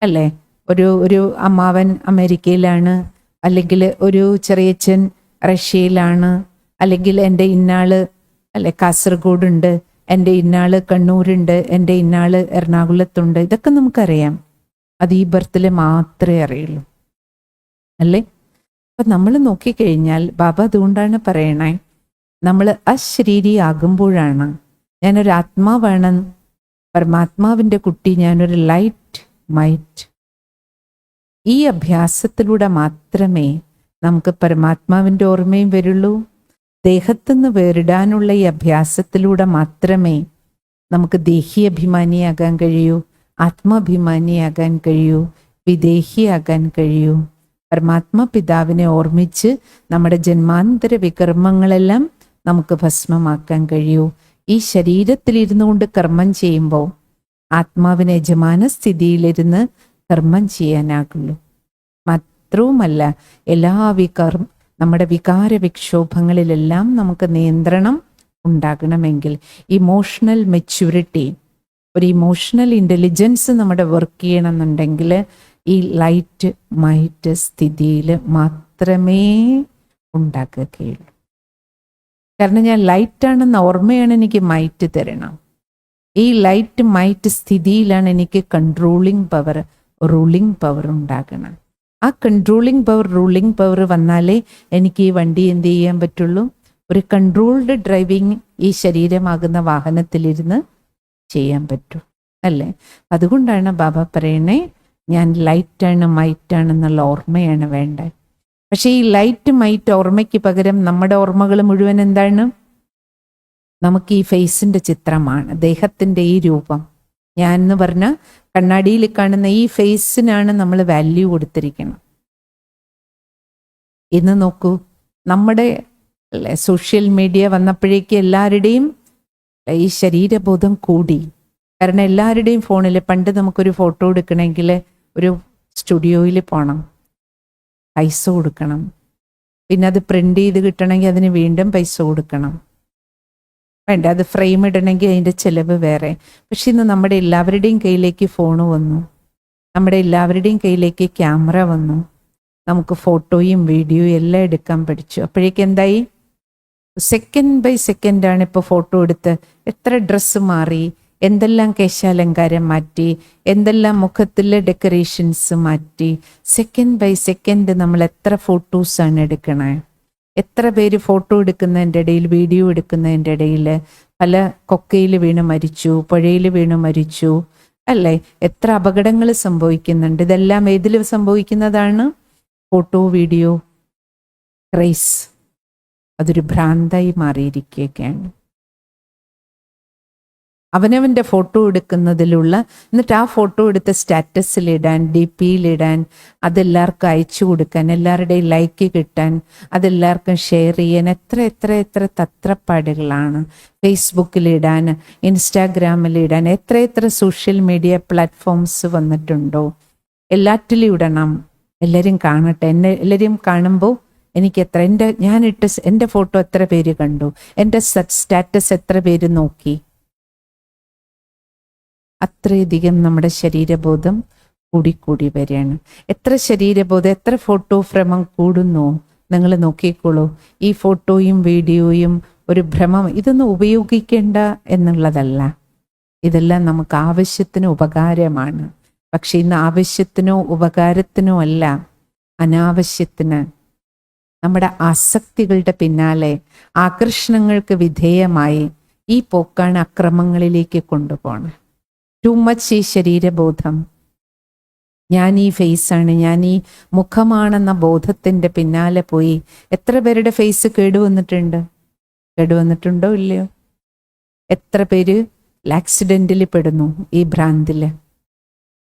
അല്ലേ? ഒരു അമ്മാവൻ അമേരിക്കയിലാണ്, അല്ലെങ്കിൽ ഒരു ചെറിയച്ഛൻ റഷ്യയിലാണ്, അല്ലെങ്കിൽ എൻ്റെ ഇന്നാള് അല്ലെ കാസർഗോഡുണ്ട്, എൻ്റെ ഇന്നാള് കണ്ണൂരുണ്ട്, എൻ്റെ ഇന്നാള് എറണാകുളത്തുണ്ട്. ഇതൊക്കെ നമുക്കറിയാം. അത് ഈ ബർത്തിൽ മാത്രമേ അറിയുള്ളൂ അല്ലേ? അപ്പം നമ്മൾ നോക്കിക്കഴിഞ്ഞാൽ ബാബ അതുകൊണ്ടാണ് പറയണേ, നമ്മൾ അശരീരി ആകുമ്പോഴാണ് ഞാനൊരു ആത്മാവാണ്, പരമാത്മാവിൻ്റെ കുട്ടി, ഞാനൊരു ലൈറ്റ് മൈറ്റ്. ഈ അഭ്യാസത്തിലൂടെ മാത്രമേ നമുക്ക് പരമാത്മാവിൻ്റെ ഓർമ്മയും വരുള്ളൂ. ദേഹത്തുനിന്ന് വേറിടാനുള്ള ഈ അഭ്യാസത്തിലൂടെ മാത്രമേ നമുക്ക് ദേഹി അഭിമാനിയാകാൻ കഴിയൂ, ആത്മാഭിമാനിയാകാൻ കഴിയൂ, വിദേഹിയാകാൻ കഴിയൂ. പരമാത്മാ പിതാവിനെ ഓർമ്മിച്ച് നമ്മുടെ ജന്മാന്തര വികർമ്മങ്ങളെല്ലാം നമുക്ക് ഭസ്മമാക്കാൻ കഴിയൂ. ഈ ശരീരത്തിലിരുന്നു കൊണ്ട് കർമ്മം ചെയ്യുമ്പോൾ ആത്മാവിനെ യജമാന സ്ഥിതിയിലിരുന്ന് കർമ്മം ചെയ്യാനാകുള്ളൂ. മാത്രവുമല്ല എല്ലാ നമ്മുടെ വികാര വിക്ഷോഭങ്ങളിലെല്ലാം നമുക്ക് നിയന്ത്രണം ഉണ്ടാകണമെങ്കിൽ ഇമോഷണൽ മെച്യൂരിറ്റി, ഒരു ഇമോഷണൽ ഇൻ്റലിജൻസ് നമ്മുടെ വർക്ക് ചെയ്യണമെന്നുണ്ടെങ്കിൽ ഈ ലൈറ്റ് മൈറ്റ് സ്ഥിതിയിൽ മാത്രമേ ഉണ്ടാക്കുകയുള്ളൂ. കാരണം ഞാൻ ലൈറ്റാണെന്ന ഓർമ്മയാണ് എനിക്ക് മൈറ്റ് തരണം. ഈ ലൈറ്റ് മൈറ്റ് സ്ഥിതിയിലാണ് എനിക്ക് കൺട്രോളിങ് പവർ, റൂളിംഗ് പവർ ഉണ്ടാകണം. ആ കൺട്രോളിംഗ് പവർ, റൂളിംഗ് പവർ വന്നാലേ എനിക്ക് ഈ വണ്ടി എന്ത് ചെയ്യാൻ പറ്റുള്ളൂ? ഒരു കൺട്രോൾഡ് ഡ്രൈവിംഗ് ഈ ശരീരമാകുന്ന വാഹനത്തിലിരുന്ന് ചെയ്യാൻ പറ്റൂ അല്ലേ? അതുകൊണ്ടാണ് ബാബ പറയണേ, ഞാൻ ലൈറ്റാണ് മൈറ്റാണെന്നുള്ള ഓർമ്മയാണ് വേണ്ടത്. പക്ഷേ ഈ ലൈറ്റ് മൈറ്റ് ഓർമ്മയ്ക്ക് പകരം നമ്മുടെ ഓർമ്മകൾ മുഴുവൻ എന്താണ്? നമുക്ക് ഈ ഫേസിൻ്റെ ചിത്രമാണ്, ദേഹത്തിൻ്റെ ഈ രൂപം. ഞാൻ എന്ന് പറഞ്ഞാൽ കണ്ണാടിയിൽ കാണുന്ന ഈ ഫേസിനാണ് നമ്മൾ വാല്യൂ കൊടുത്തിരിക്കണം. ഇന്ന് നോക്കൂ, നമ്മുടെ സോഷ്യൽ മീഡിയ വന്നപ്പോഴേക്ക് എല്ലാവരുടെയും ഈ ശരീരബോധം കൂടി. കാരണം എല്ലാവരുടെയും ഫോണിൽ, പണ്ട് നമുക്കൊരു ഫോട്ടോ എടുക്കണമെങ്കിൽ ഒരു സ്റ്റുഡിയോയിൽ പോകണം, പൈസ കൊടുക്കണം, പിന്നെ അത് പ്രിൻ്റ് ചെയ്ത് കിട്ടണമെങ്കിൽ അതിന് വീണ്ടും പൈസ കൊടുക്കണം, വേണ്ട അത് ഫ്രെയിം ഇടണമെങ്കിൽ അതിൻ്റെ ചിലവ് വേറെ. പക്ഷെ ഇന്ന് നമ്മുടെ എല്ലാവരുടെയും കയ്യിലേക്ക് ഫോണ് വന്നു, നമ്മുടെ എല്ലാവരുടെയും കയ്യിലേക്ക് ക്യാമറ വന്നു, നമുക്ക് ഫോട്ടോയും വീഡിയോയും എല്ലാം എടുക്കാൻ പഠിച്ചു. അപ്പോഴേക്ക് എന്തായി? സെക്കൻഡ് ബൈ സെക്കൻഡാണ് ഇപ്പോൾ ഫോട്ടോ എടുത്ത് എത്ര ഡ്രസ്സ് മാറി, എന്തെല്ലാം കേശാലങ്കാരം മാറ്റി, എന്തെല്ലാം മുഖത്തിലെ ഡെക്കറേഷൻസ് മാറ്റി. സെക്കൻഡ് ബൈ സെക്കൻഡ് നമ്മൾ എത്ര ഫോട്ടോസാണ് എടുക്കണേ. എത്ര പേര് ഫോട്ടോ എടുക്കുന്നതിൻ്റെ ഇടയിൽ, വീഡിയോ എടുക്കുന്നതിൻ്റെ ഇടയിൽ പല കൊക്കയിൽ വീണ് മരിച്ചു, പുഴയിൽ വീണ് മരിച്ചു അല്ലേ? എത്ര അപകടങ്ങൾ സംഭവിക്കുന്നുണ്ട്. ഇതെല്ലാം ഏതിൽ സംഭവിക്കുന്നതാണ്? ഫോട്ടോ വീഡിയോ ക്രൈസ്. അതൊരു ഭ്രാന്തായി മാറിയിരിക്കുകയൊക്കെയാണ്. അവനവൻ്റെ ഫോട്ടോ എടുക്കുന്നതിലുള്ള, എന്നിട്ട് ആ ഫോട്ടോ എടുത്ത് സ്റ്റാറ്റസിലിടാൻ, DP-യിലിടാൻ, അതെല്ലാവർക്കും അയച്ചു കൊടുക്കാൻ, എല്ലാവരുടെയും ലൈക്ക് കിട്ടാൻ, അതെല്ലാവർക്കും ഷെയർ ചെയ്യാൻ എത്ര എത്ര എത്ര തത്രപ്പാടുകളാണ്. ഫേസ്ബുക്കിലിടാൻ, ഇൻസ്റ്റാഗ്രാമിലിടാൻ, എത്ര എത്ര സോഷ്യൽ മീഡിയ പ്ലാറ്റ്ഫോംസ് വന്നിട്ടുണ്ടോ. എല്ലാറ്റിലും ഇടണം, എല്ലാവരും കാണട്ടെ. എല്ലാവരും കാണുമ്പോൾ എനിക്ക് എൻ്റെ ഫോട്ടോ എത്ര പേര് കണ്ടു, എൻ്റെ സ്റ്റാറ്റസ് എത്ര പേര് നോക്കി. അത്രയധികം നമ്മുടെ ശരീരബോധം കൂടിക്കൂടി വരികയാണ്. എത്ര ശരീരബോധം, എത്ര ഫോട്ടോ ഭ്രമം കൂടുന്നു നിങ്ങൾ നോക്കിക്കോളൂ. ഈ ഫോട്ടോയും വീഡിയോയും ഒരു ഭ്രമം, ഇതൊന്നും ഉപയോഗിക്കേണ്ട എന്നുള്ളതല്ല. ഇതെല്ലാം നമുക്ക് ആവശ്യത്തിന് ഉപകാരമാണ്. പക്ഷെ ഇന്ന് ആവശ്യത്തിനോ ഉപകാരത്തിനോ അല്ല, അനാവശ്യത്തിന് നമ്മുടെ ആസക്തികളുടെ പിന്നാലെ, ആകർഷണങ്ങൾക്ക് വിധേയമായി ഈ പോക്കാണ് അക്രമങ്ങളിലേക്ക് കൊണ്ടുപോകണം. ടു മച്ച് ഈ ശരീരബോധം, ഞാൻ ഈ ഫേസാണ്, ഞാൻ ഈ മുഖമാണെന്ന ബോധത്തിൻ്റെ പിന്നാലെ പോയി എത്ര പേരുടെ ഫേസ് കേടുവന്നിട്ടുണ്ടോ ഇല്ലയോ? എത്ര പേര് ആക്സിഡൻറ്റിൽ പെടുന്നു ഈ ഭ്രാന്തിൽ,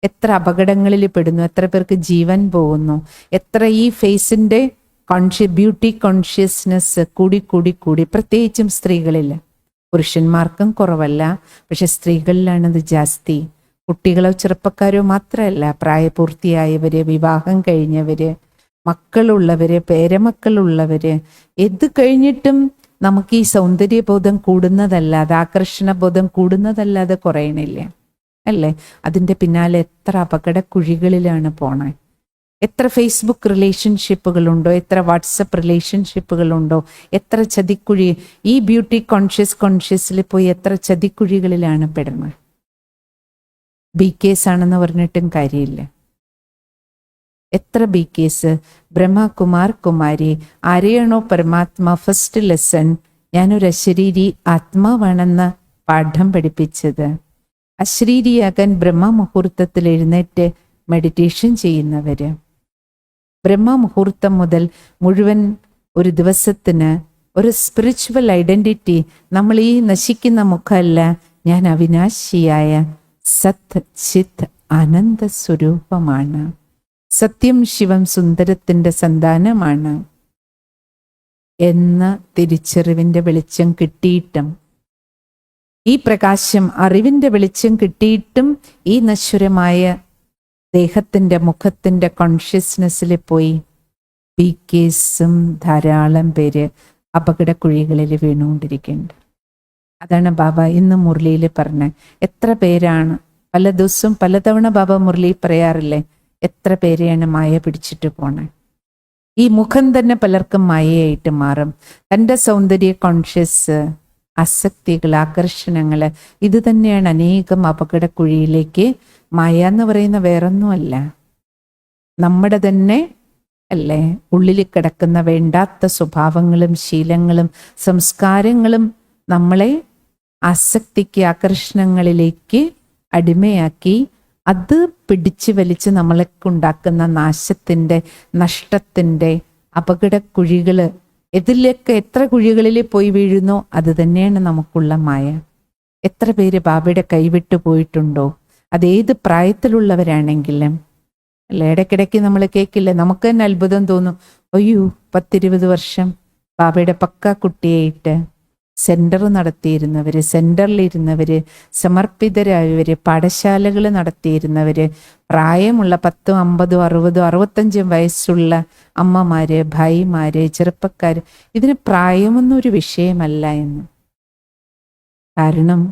എത്ര അപകടങ്ങളിൽ പെടുന്നു, എത്ര പേർക്ക് ജീവൻ പോകുന്നു, എത്ര ഈ ഫേസിൻ്റെ ബ്യൂട്ടി കോൺഷ്യസ്നെസ് കൂടി പ്രത്യേകിച്ചും സ്ത്രീകളിൽ. പുരുഷന്മാർക്കും കുറവല്ല, പക്ഷെ സ്ത്രീകളിലാണിത് ജാസ്തി. കുട്ടികളോ ചെറുപ്പക്കാരോ മാത്രമല്ല, പ്രായപൂർത്തിയായവര്, വിവാഹം കഴിഞ്ഞവര്, മക്കളുള്ളവര്, പേരമക്കളുള്ളവര്, ഇത് കഴിഞ്ഞിട്ടും നമുക്ക് ഈ സൗന്ദര്യബോധം കൂടുന്നതല്ലാതെ, ആകർഷണബോധം കൂടുന്നതല്ലാതെ കുറയണില്ല അല്ലേ? അതിൻ്റെ പിന്നാലെ എത്ര അപകട കുഴികളിലാണ് പോണേ. എത്ര ഫേസ്ബുക്ക് റിലേഷൻഷിപ്പുകളുണ്ടോ, എത്ര വാട്സപ്പ് റിലേഷൻഷിപ്പുകളുണ്ടോ, എത്ര ചതിക്കുഴി, ഈ ബ്യൂട്ടി കോൺഷ്യസിൽ പോയി എത്ര ചതിക്കുഴികളിലാണ് പെടുന്നത്. BKs ആണെന്ന് പറഞ്ഞിട്ടും കാര്യമില്ല. എത്ര BKs. ബ്രഹ്മകുമാർ കുമാരി, ആരെയാണോ പരമാത്മ ഫസ്റ്റ് ലെസൺ ഞാനൊരു അശരീരി ആത്മാവാണെന്ന പാഠം പഠിപ്പിച്ചത്, അശരീരിയാകാൻ ബ്രഹ്മമുഹൂർത്തത്തിൽ എഴുന്നേറ്റ് മെഡിറ്റേഷൻ ചെയ്യുന്നവര്, ബ്രഹ്മമുഹൂർത്തം മുതൽ മുഴുവൻ ഒരു ദിവസത്തിന് ഒരു സ്പിരിച്വൽ ഐഡന്റിറ്റി, നമ്മൾ ഈ നശിക്കുന്ന മുഖമല്ല, ഞാൻ അവിനാശിയായ സത് ചിത് ആനന്ദ സ്വരൂപമാണ്, സത്യം ശിവം സുന്ദരത്തിൻ്റെ സന്താനമാണ് എന്ന തിരിച്ചറിവിൻ്റെ വെളിച്ചം കിട്ടിയിട്ടും, ഈ പ്രകാശം അറിവിൻ്റെ വെളിച്ചം കിട്ടിയിട്ടും ഈ നശ്വരമായ ദേഹത്തിൻ്റെ മുഖത്തിൻ്റെ കോൺഷ്യസ്നെസ്സിൽ പോയി BKs ധാരാളം പേര് അപകടക്കുഴികളിൽ വീണുകൊണ്ടിരിക്കുന്നുണ്ട്. അതാണ് ബാബ ഇന്ന് മുരളിയിൽ പറഞ്ഞത്. എത്ര പേരാണ്, പല ദിവസവും പലതവണ ബാബ മുരളി പറയാറില്ലേ, എത്ര പേരെയാണ് മായ പിടിച്ചിട്ട് പോണേ. ഈ മുഖം തന്നെ പലർക്കും മായയായിട്ട് മാറും. തൻ്റെ സൗന്ദര്യ കോൺഷ്യസ്, ആസക്തികൾ, ആകർഷണങ്ങൾ, ഇത് തന്നെയാണ് അനേകം അപകടക്കുഴിയിലേക്ക്. മായ എന്ന് പറയുന്ന വേറൊന്നുമല്ല, നമ്മുടെ തന്നെ അല്ലേ ഉള്ളിൽ കിടക്കുന്ന വേണ്ടാത്ത സ്വഭാവങ്ങളും ശീലങ്ങളും സംസ്കാരങ്ങളും നമ്മളെ ആസക്തിക്ക്, ആകർഷണങ്ങളിലേക്ക് അടിമയാക്കി അത് പിടിച്ചു വലിച്ച് നമ്മളെക്കുണ്ടാക്കുന്ന നാശത്തിൻ്റെ, നഷ്ടത്തിൻ്റെ അപകടക്കുഴികൾ, ഇതിലൊക്കെ എത്ര കുഴികളിൽ പോയി വീഴുന്നോ അത് തന്നെയാണ് നമുക്കുള്ള മായ. എത്ര പേര് ബാബയുടെ കൈവിട്ടു പോയിട്ടുണ്ടോ? അതേത് പ്രായത്തിലുള്ളവരാണെങ്കിലും അല്ല. ഇടയ്ക്കിടയ്ക്ക് നമ്മൾ കേൾക്കില്ലേ, നമുക്ക് തന്നെ അത്ഭുതം തോന്നും. അയ്യോ, 10-20 വർഷം ബാബയുടെ പക്ക കുട്ടിയായിട്ട് സെൻറ്റർ നടത്തിയിരുന്നവർ, സെൻറ്ററിലിരുന്നവർ, സമർപ്പിതരായവർ, പാഠശാലകൾ നടത്തിയിരുന്നവർ, പ്രായമുള്ള 10, 50, 60, 65 വയസ്സുള്ള അമ്മമാര്, ഭായിമാര്, ചെറുപ്പക്കാർ, ഇതിന് പ്രായമൊന്നും ഒരു വിഷയമല്ല എന്ന്. കാരണം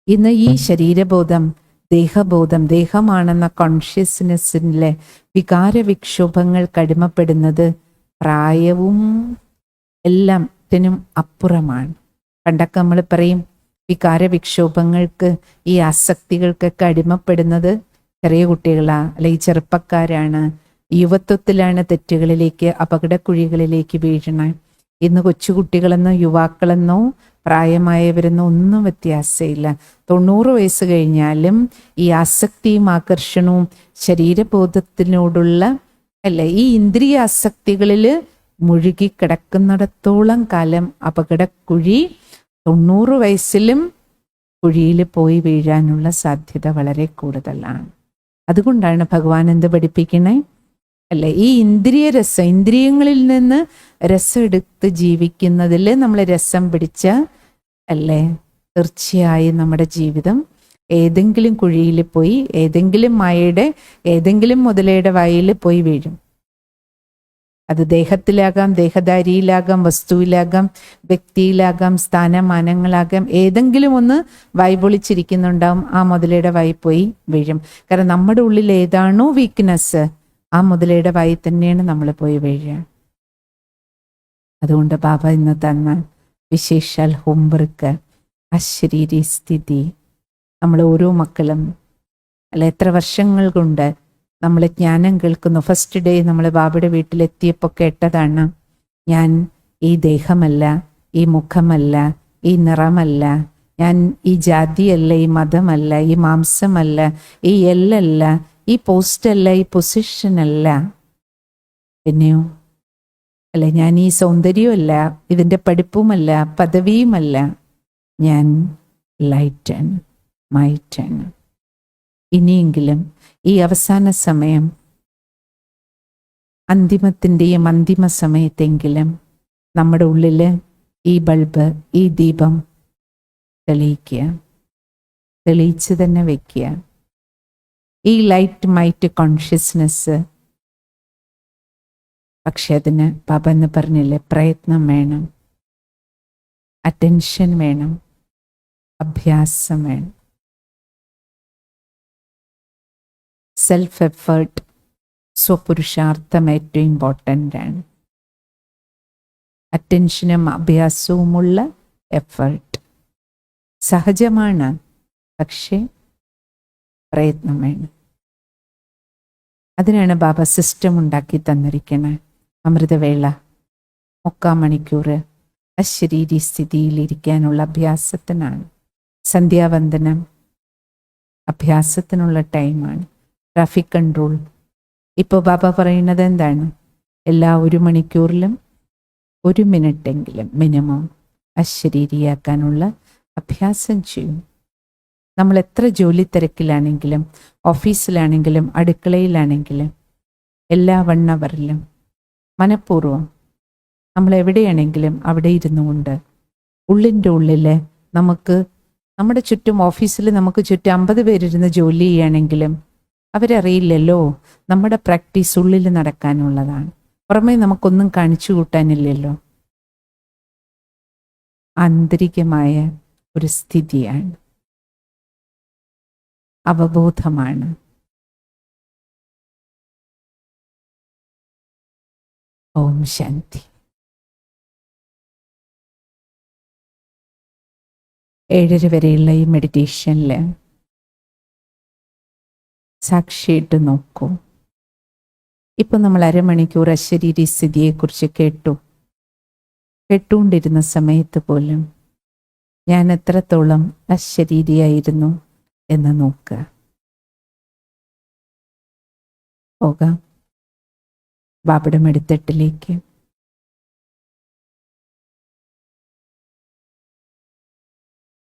ഇന്ന് ഈ ശരീരബോധം, ദേഹബോധം, ദേഹമാണെന്ന കോൺഷ്യസ്നെസ്സിലെ വികാരവിക്ഷോഭങ്ങൾ കടിമപ്പെടുന്നത് പ്രായവും എല്ലാത്തിനും അപ്പുറമാണ്. പണ്ടൊക്കെ നമ്മൾ പറയും വികാരവിക്ഷോഭങ്ങൾക്ക്, ഈ ആസക്തികൾക്കൊക്കെ അടിമപ്പെടുന്നത് ചെറിയ കുട്ടികളാ, അല്ലെങ്കിൽ ചെറുപ്പക്കാരാണ്, യുവത്വത്തിലാണ് തെറ്റുകളിലേക്ക്, അപകടക്കുഴികളിലേക്ക് വീഴണേ. ഇന്ന് കൊച്ചുകുട്ടികളെന്നോ യുവാക്കളെന്നോ പ്രായമായവരെന്നോ ഒന്നും വ്യത്യാസമില്ല. 90 വയസ്സ് കഴിഞ്ഞാലും ഈ ആസക്തിയും ആകർഷണവും ശരീരബോധത്തിനോടുള്ള അല്ലെ ഈ ഇന്ദ്രിയ ആസക്തികളിൽ മുഴുകിക്കിടക്കുന്നിടത്തോളം കാലം അപകടക്കുഴി 90 വയസ്സിലും കുഴിയിൽ പോയി വീഴാനുള്ള സാധ്യത വളരെ കൂടുതലാണ്. അതുകൊണ്ടാണ് ഭഗവാൻ എന്ത് പഠിപ്പിക്കണേ അല്ലേ? ഈ ഇന്ദ്രിയങ്ങളിൽ നിന്ന് രസം എടുത്ത് ജീവിക്കുന്നതിൽ നമ്മൾ രസം പിടിച്ച അല്ലേ, തീർച്ചയായും നമ്മുടെ ജീവിതം ഏതെങ്കിലും കുഴിയിൽ പോയി, ഏതെങ്കിലും മായയുടെ ഏതെങ്കിലും മുതലയുടെ വായിൽ പോയി വീഴും. അത് ദേഹത്തിലാകാം, ദേഹധാരിയിലാകാം, വസ്തുവിലാകാം, വ്യക്തിയിലാകാം, സ്ഥാനമാനങ്ങളാകാം. ഏതെങ്കിലും ഒന്ന് വായ്പൊളിച്ചിരിക്കുന്നുണ്ടാവും, ആ മുതലയുടെ വായി പോയി വീഴും. കാരണം നമ്മുടെ ഉള്ളിൽ ഏതാണോ വീക്ക്നെസ്, ആ മുതലയുടെ വായി തന്നെയാണ് നമ്മൾ പോയി വീഴുക. അതുകൊണ്ട് ബാബ ഇന്ന് തന്ന വിശേഷാൽ ഹോംവർക്ക് അശരീരി സ്ഥിതി. നമ്മൾ ഓരോ മക്കളും അല്ല എത്ര വർഷങ്ങൾ കൊണ്ട് നമ്മൾ ജ്ഞാനം കേൾക്കുന്നു. ഫസ്റ്റ് ഡേ നമ്മൾ ബാബയുടെ വീട്ടിലെത്തിയപ്പോൾ കേട്ടതാണ്, ഞാൻ ഈ ദേഹമല്ല, ഈ മുഖമല്ല, ഈ നിറമല്ല, ഞാൻ ഈ ജാതിയല്ല, ഈ മതമല്ല, ഈ മാംസമല്ല, ഈ എല്ലല്ല, ഈ പോസ്റ്റല്ല, ഈ പൊസിഷനല്ല, പിന്നെയോ അല്ല ഞാൻ ഈ സൗന്ദര്യമല്ല, ഇതിൻ്റെ പഠിപ്പുമല്ല, പദവിയുമല്ല, ഞാൻ ലൈറ്റാണ്, മൈറ്റാണ്. ഇനിയെങ്കിലും ഈ അവസാന സമയം, അന്തിമത്തിൻ്റെയും അന്തിമ സമയത്തെങ്കിലും നമ്മുടെ ഉള്ളിൽ ഈ ബൾബ്, ഈ ദീപം തെളിയിക്കുക, തെളിയിച്ച് തന്നെ വയ്ക്കുക. ഈ ലൈറ്റ് മൈറ്റ് കോൺഷ്യസ്നെസ്. പക്ഷെ അതിന് ബാബ എന്ന് പറഞ്ഞില്ലേ, പ്രയത്നം വേണം, അറ്റൻഷൻ വേണം, അഭ്യാസം വേണം, സെൽഫ് എഫേർട്ട്, സ്വപുരുഷാർത്ഥം ഏറ്റവും ഇമ്പോർട്ടൻ്റ് ആണ്. അറ്റൻഷനും അഭ്യാസവുമുള്ള എഫേർട്ട് സഹജമാണ്, പക്ഷേ പ്രയത്നം വേണം. അതിനാണ് ബാബ സിസ്റ്റം ഉണ്ടാക്കി തന്നിരിക്കുന്നത്. അമൃതവേള 3 മണിക്കൂർ അശരീരി സ്ഥിതിയിലിരിക്കാനുള്ള അഭ്യാസത്തിനാണ്. സന്ധ്യാവന്ദനം അഭ്യാസത്തിനുള്ള ടൈമാണ്. Traffic control. ഇപ്പോൾ ബാബ പറയുന്നത് എന്താണ്? എല്ലാ 1 മണിക്കൂറിലും 1 മിനിറ്റെങ്കിലും മിനിമം അശരീരിയാക്കാനുള്ള അഭ്യാസം ചെയ്യും. നമ്മൾ എത്ര ജോലി തിരക്കിലാണെങ്കിലും, ഓഫീസിലാണെങ്കിലും, അടുക്കളയിലാണെങ്കിലും, എല്ലാ 1 അവറിലും മനഃപൂർവ്വം നമ്മൾ എവിടെയാണെങ്കിലും അവിടെ ഇരുന്നു കൊണ്ട് ഉള്ളിൻ്റെ ഉള്ളിൽ നമുക്ക് നമ്മുടെ ചുറ്റും, ഓഫീസിൽ നമുക്ക് ചുറ്റും 50 പേരിരുന്ന് ജോലി ചെയ്യുകയാണെങ്കിലും അവരറിയില്ലല്ലോ നമ്മുടെ പ്രാക്ടീസ് ഉള്ളിൽ നടക്കാനുള്ളതാണ്. പുറമേ നമുക്കൊന്നും കാണിച്ചു കൂട്ടാനില്ലല്ലോ. ആന്തരികമായ ഒരു സ്ഥിതിയാണ്, അവബോധമാണ്. ഓം ശാന്തി. 7:30 വരെയുള്ള ഈ മെഡിറ്റേഷനിൽ സാക്ഷിയിട്ട് നോക്കൂ. ഇപ്പം നമ്മൾ അരമണിക്കൂർ അശരീരി സ്ഥിതിയെക്കുറിച്ച് കേട്ടുകൊണ്ടിരുന്ന സമയത്ത് പോലും ഞാൻ എത്രത്തോളം അശരീരിയായിരുന്നു എന്ന് നോക്കുക. പോകാം ബാബയുടെ മെഡിത്തട്ടിലേക്ക്.